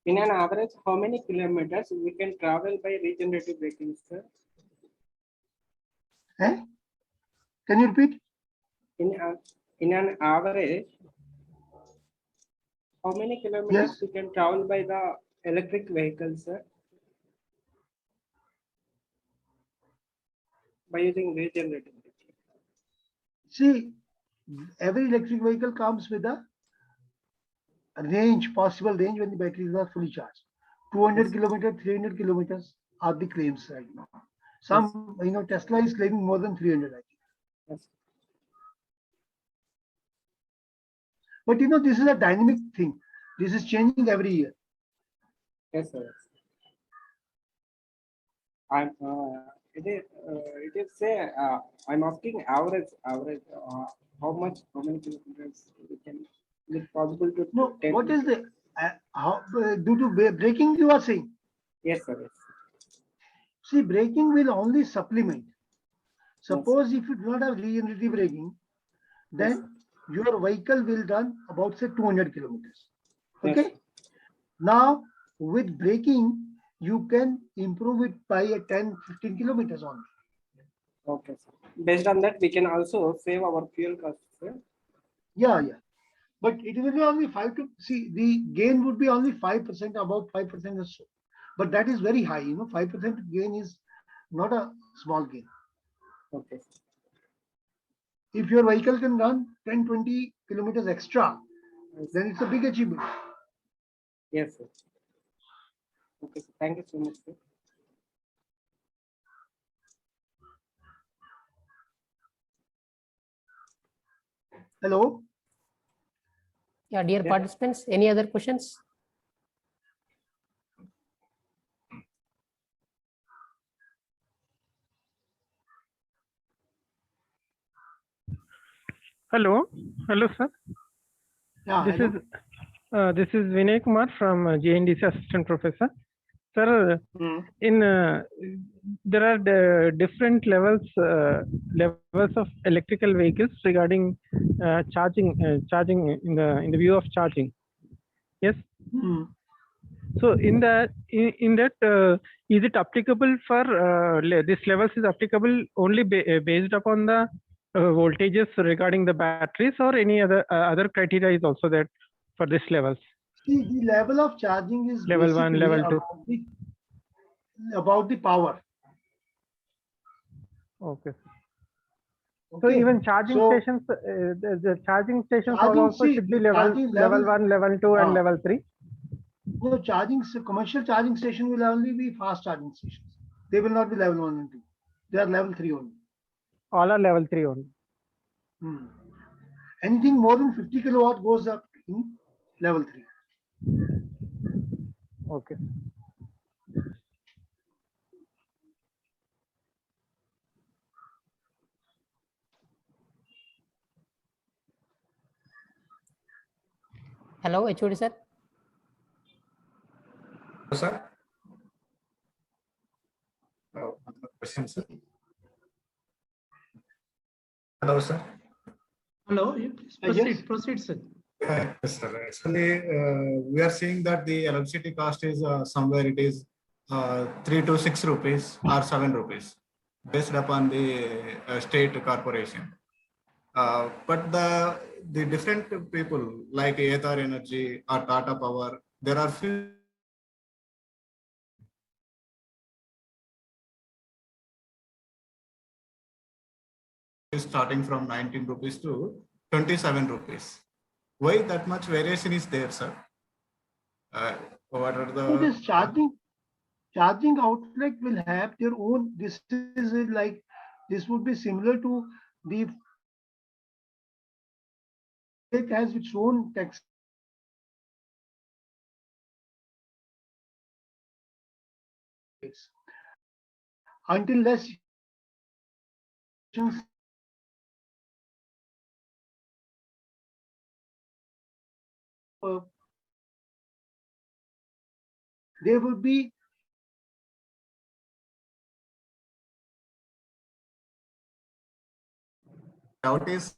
[SPEAKER 7] In an average, how many kilometers we can travel by regenerative braking, sir?
[SPEAKER 3] Eh? Can you repeat?
[SPEAKER 7] In an average, how many kilometers
[SPEAKER 3] Yes.
[SPEAKER 7] we can travel by the electric vehicles, sir? By using regenerative braking.
[SPEAKER 3] See, every electric vehicle comes with a range, possible range when the batteries are fully charged. 200
[SPEAKER 7] Yes.
[SPEAKER 3] kilometers, 300 kilometers are the claims right now.
[SPEAKER 7] Yes.
[SPEAKER 3] Some, Tesla is claiming more than 300, I think.
[SPEAKER 7] Yes.
[SPEAKER 3] But this is a dynamic thing. This is changing every year.
[SPEAKER 7] Yes, sir. It is say I'm asking average how many kilometers we can, is it possible to
[SPEAKER 3] No,
[SPEAKER 7] take?
[SPEAKER 3] what is the due to braking you are saying?
[SPEAKER 7] Yes, sir. Yes.
[SPEAKER 3] See, braking will only supplement. Suppose if you do not have regenerative braking, then your vehicle will run about say 200 kilometers.
[SPEAKER 7] Yes.
[SPEAKER 3] Okay. Now with braking, you can improve it by a 10-15 kilometers only.
[SPEAKER 7] Okay, sir. Based on that, we can also save our fuel costs, sir.
[SPEAKER 3] Yeah, yeah. But it will be only 5 to see the gain would be only 5%, about 5% or so. But that is very high, 5% gain is not a small gain.
[SPEAKER 7] Okay.
[SPEAKER 3] If your vehicle can run 10-20 kilometers extra,
[SPEAKER 7] Yes.
[SPEAKER 3] then it's a big achievement.
[SPEAKER 7] Yes, sir. Okay, sir. Thank you so much, sir.
[SPEAKER 3] Hello.
[SPEAKER 1] Yeah, dear
[SPEAKER 7] Yeah.
[SPEAKER 1] participants, any other questions?
[SPEAKER 8] Hello, sir.
[SPEAKER 3] Yeah,
[SPEAKER 8] This is Vinay Kumar from JNDC Assistant Professor. Sir, there are different levels of electrical vehicles regarding charging in the view of charging. Yes. So in that, is it applicable for this levels is applicable only based upon the voltages regarding the batteries, or any other criteria is also there for this levels?
[SPEAKER 3] See, the level of charging is
[SPEAKER 8] Level 1,
[SPEAKER 3] basically
[SPEAKER 8] level 2.
[SPEAKER 3] about the power.
[SPEAKER 8] Okay. So
[SPEAKER 3] Okay.
[SPEAKER 8] even charging
[SPEAKER 3] So,
[SPEAKER 8] stations, the charging stations
[SPEAKER 3] charging,
[SPEAKER 8] also
[SPEAKER 3] see,
[SPEAKER 8] should be
[SPEAKER 3] charging
[SPEAKER 8] level 1, level 2, and
[SPEAKER 3] Ah.
[SPEAKER 8] level 3.
[SPEAKER 3] No, commercial charging station will only be fast charging stations. They will not be level 1 and 2. They are level 3 only.
[SPEAKER 8] All are level 3 only.
[SPEAKER 3] Anything more than 50 kilowatt goes up in level 3.
[SPEAKER 8] Okay.
[SPEAKER 1] Hello, HOD sir.
[SPEAKER 6] Sir. Oh, another question, sir. Hello, sir.
[SPEAKER 2] Hello, you please proceed, proceed, sir.
[SPEAKER 6] Yes, sir. Actually, we are seeing that the electricity cost is somewhere it is 3 to 6 rupees or 7 rupees based upon the state corporation. But the different people like Aether Energy or Tata Power, there are few starting from 19 rupees to 27 rupees. Why that much variation is there, sir? What are the...
[SPEAKER 3] So this charging outlet will have their own, this would be similar to the, it has its own tax. Until less there would be
[SPEAKER 6] Doubt is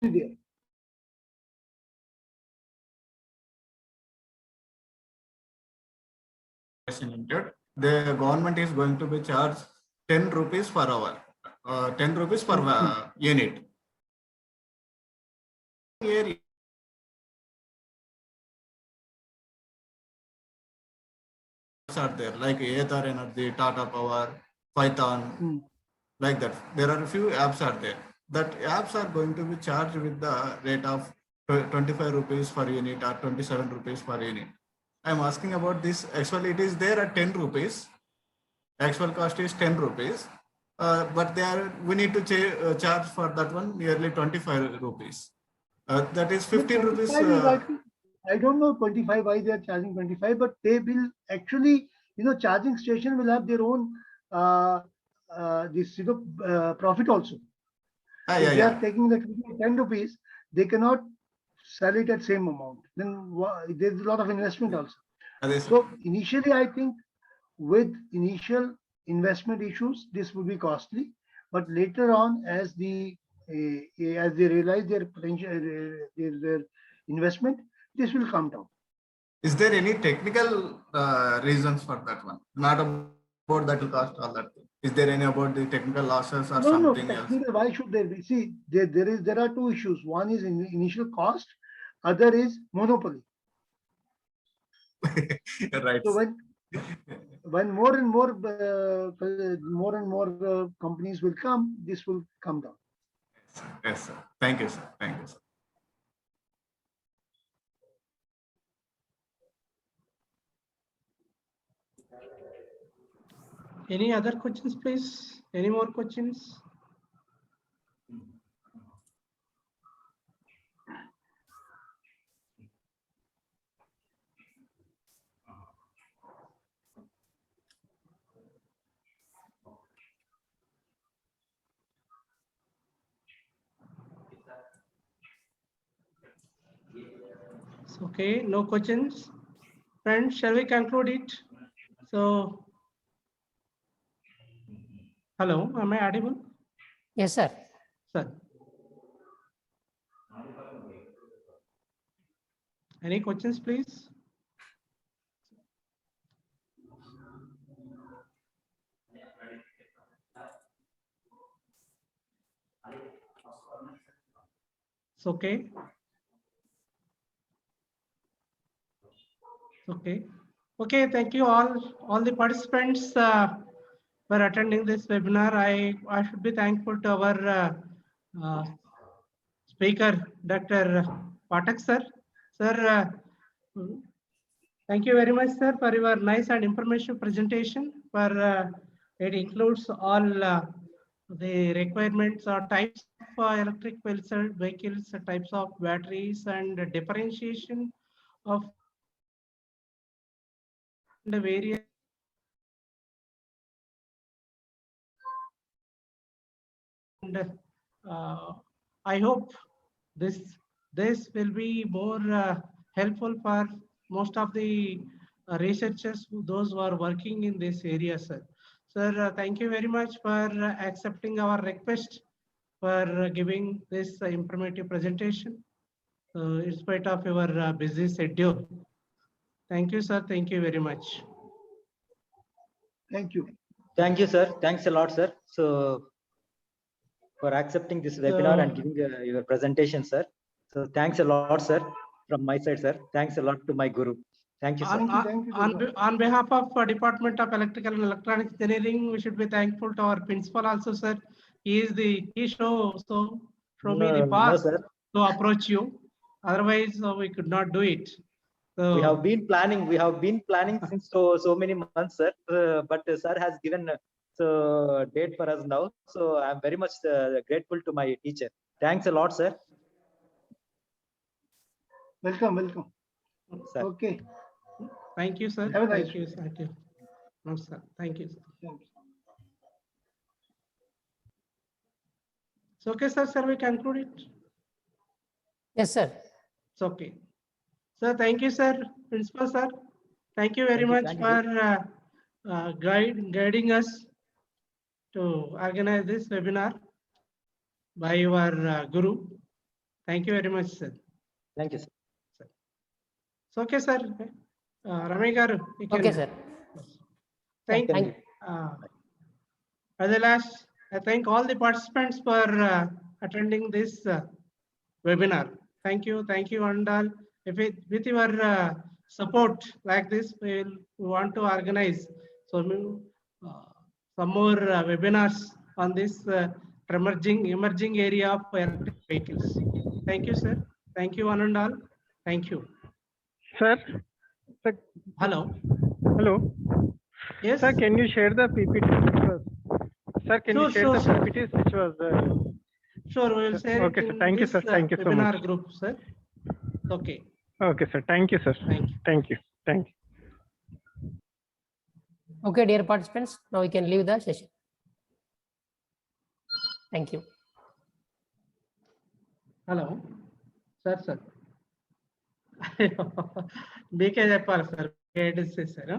[SPEAKER 3] there.
[SPEAKER 6] Limited. The government is going to be charged 10 rupees per hour, 10 rupees per unit. Here are there like Aether Energy, Tata Power, Python, like that. There are a few apps are there. That apps are going to be charged with the rate of 25 rupees per unit or 27 rupees per unit. I'm asking about this. Actually, it is there at 10 rupees. Actual cost is 10 rupees. But we need to charge for that one nearly 25 rupees. That is 15 rupees.
[SPEAKER 3] I don't know 25 why they are charging 25, but they will actually, charging station will have their own profit also. If they are taking the 10 rupees, they cannot sell it at same amount. Then there's a lot of investment also. So initially, I think with initial investment issues, this will be costly. But later on, as they realize their potential, their investment, this will come down.
[SPEAKER 6] Is there any technical reasons for that one? Not about that cost or that. Is there any about the technical losses or something else?
[SPEAKER 3] Why should there be? See, there are two issues. One is initial cost, other is monopoly.
[SPEAKER 6] Right.
[SPEAKER 3] So when more and more companies will come, this will come down.
[SPEAKER 6] Yes, sir. Thank you, sir. Thank you, sir.
[SPEAKER 2] Any other questions, please? Any more questions? Okay, no questions. Friends, shall we conclude it? So, hello, am I audible?
[SPEAKER 1] Yes, sir.
[SPEAKER 2] Sir. Any questions, please? It's okay. Okay. Okay, thank you all the participants for attending this webinar. I should be thankful to our speaker, Dr. Patak sir. Sir, thank you very much, sir, for your nice and informative presentation. It includes all the requirements or types of electric vehicles, types of batteries, and differentiation of the various and I hope this will be more helpful for most of the researchers, those who are working in this area, sir. Sir, thank you very much for accepting our request for giving this informative presentation in spite of your busy schedule. Thank you, sir. Thank you very much.
[SPEAKER 3] Thank you.
[SPEAKER 4] Thank you, sir. Thanks a lot, sir. So for accepting this webinar and giving your presentation, sir. So thanks a lot, sir, from my side, sir. Thanks a lot to my guru. Thank you, sir.
[SPEAKER 2] On behalf of Department of Electrical and Electronics Engineering, we should be thankful to our principal also, sir. He showed me the path to approach you. Otherwise, we could not do it. So
[SPEAKER 4] we have been planning since so many months, sir. But sir has given date for us now. So I'm very much grateful to my teacher. Thanks a lot, sir.
[SPEAKER 3] Welcome.
[SPEAKER 4] Sir.
[SPEAKER 3] Okay.
[SPEAKER 2] Thank you, sir.
[SPEAKER 3] Have a nice
[SPEAKER 2] Thank you. Thank you. No, sir. Thank you, sir. It's okay, sir. Shall we conclude it?
[SPEAKER 1] Yes, sir.
[SPEAKER 2] It's okay. Sir, thank you, sir. Principal, sir. Thank you very
[SPEAKER 4] Thank you,
[SPEAKER 2] much
[SPEAKER 4] thank you,
[SPEAKER 2] for guiding us to organize this webinar by your guru. Thank you very much, sir.
[SPEAKER 4] Thank you, sir.
[SPEAKER 2] So, okay, sir. Ramay garu, you can-
[SPEAKER 1] Okay, sir.
[SPEAKER 2] Thank
[SPEAKER 1] Thank
[SPEAKER 2] you.
[SPEAKER 1] you.
[SPEAKER 2] At the last, I thank all the participants for attending this webinar. Thank you, Andal. If it, with your support like this, we want to organize some more webinars on this emerging area of electric vehicles. Thank you, sir. Thank you, one and all. Thank you.
[SPEAKER 8] Sir, sir,
[SPEAKER 2] Hello.
[SPEAKER 8] hello.
[SPEAKER 2] Yes.
[SPEAKER 8] Sir, can you share the PPT? Sir, can you share
[SPEAKER 2] Sure,
[SPEAKER 8] the
[SPEAKER 2] sir.
[SPEAKER 8] PPTs which was
[SPEAKER 2] Sure, we will share
[SPEAKER 8] Okay,
[SPEAKER 2] it
[SPEAKER 8] sir.
[SPEAKER 2] in
[SPEAKER 8] Thank you,
[SPEAKER 2] this
[SPEAKER 8] sir. Thank you so
[SPEAKER 2] webinar
[SPEAKER 8] much.
[SPEAKER 2] group, sir. Okay.
[SPEAKER 8] Okay, sir. Thank you, sir.
[SPEAKER 2] Thank you.
[SPEAKER 8] Thank you. Thank you.
[SPEAKER 1] Okay, dear participants, now we can leave the session. Thank you.
[SPEAKER 2] Hello. Sir. BK చెప్పాలి sir, sir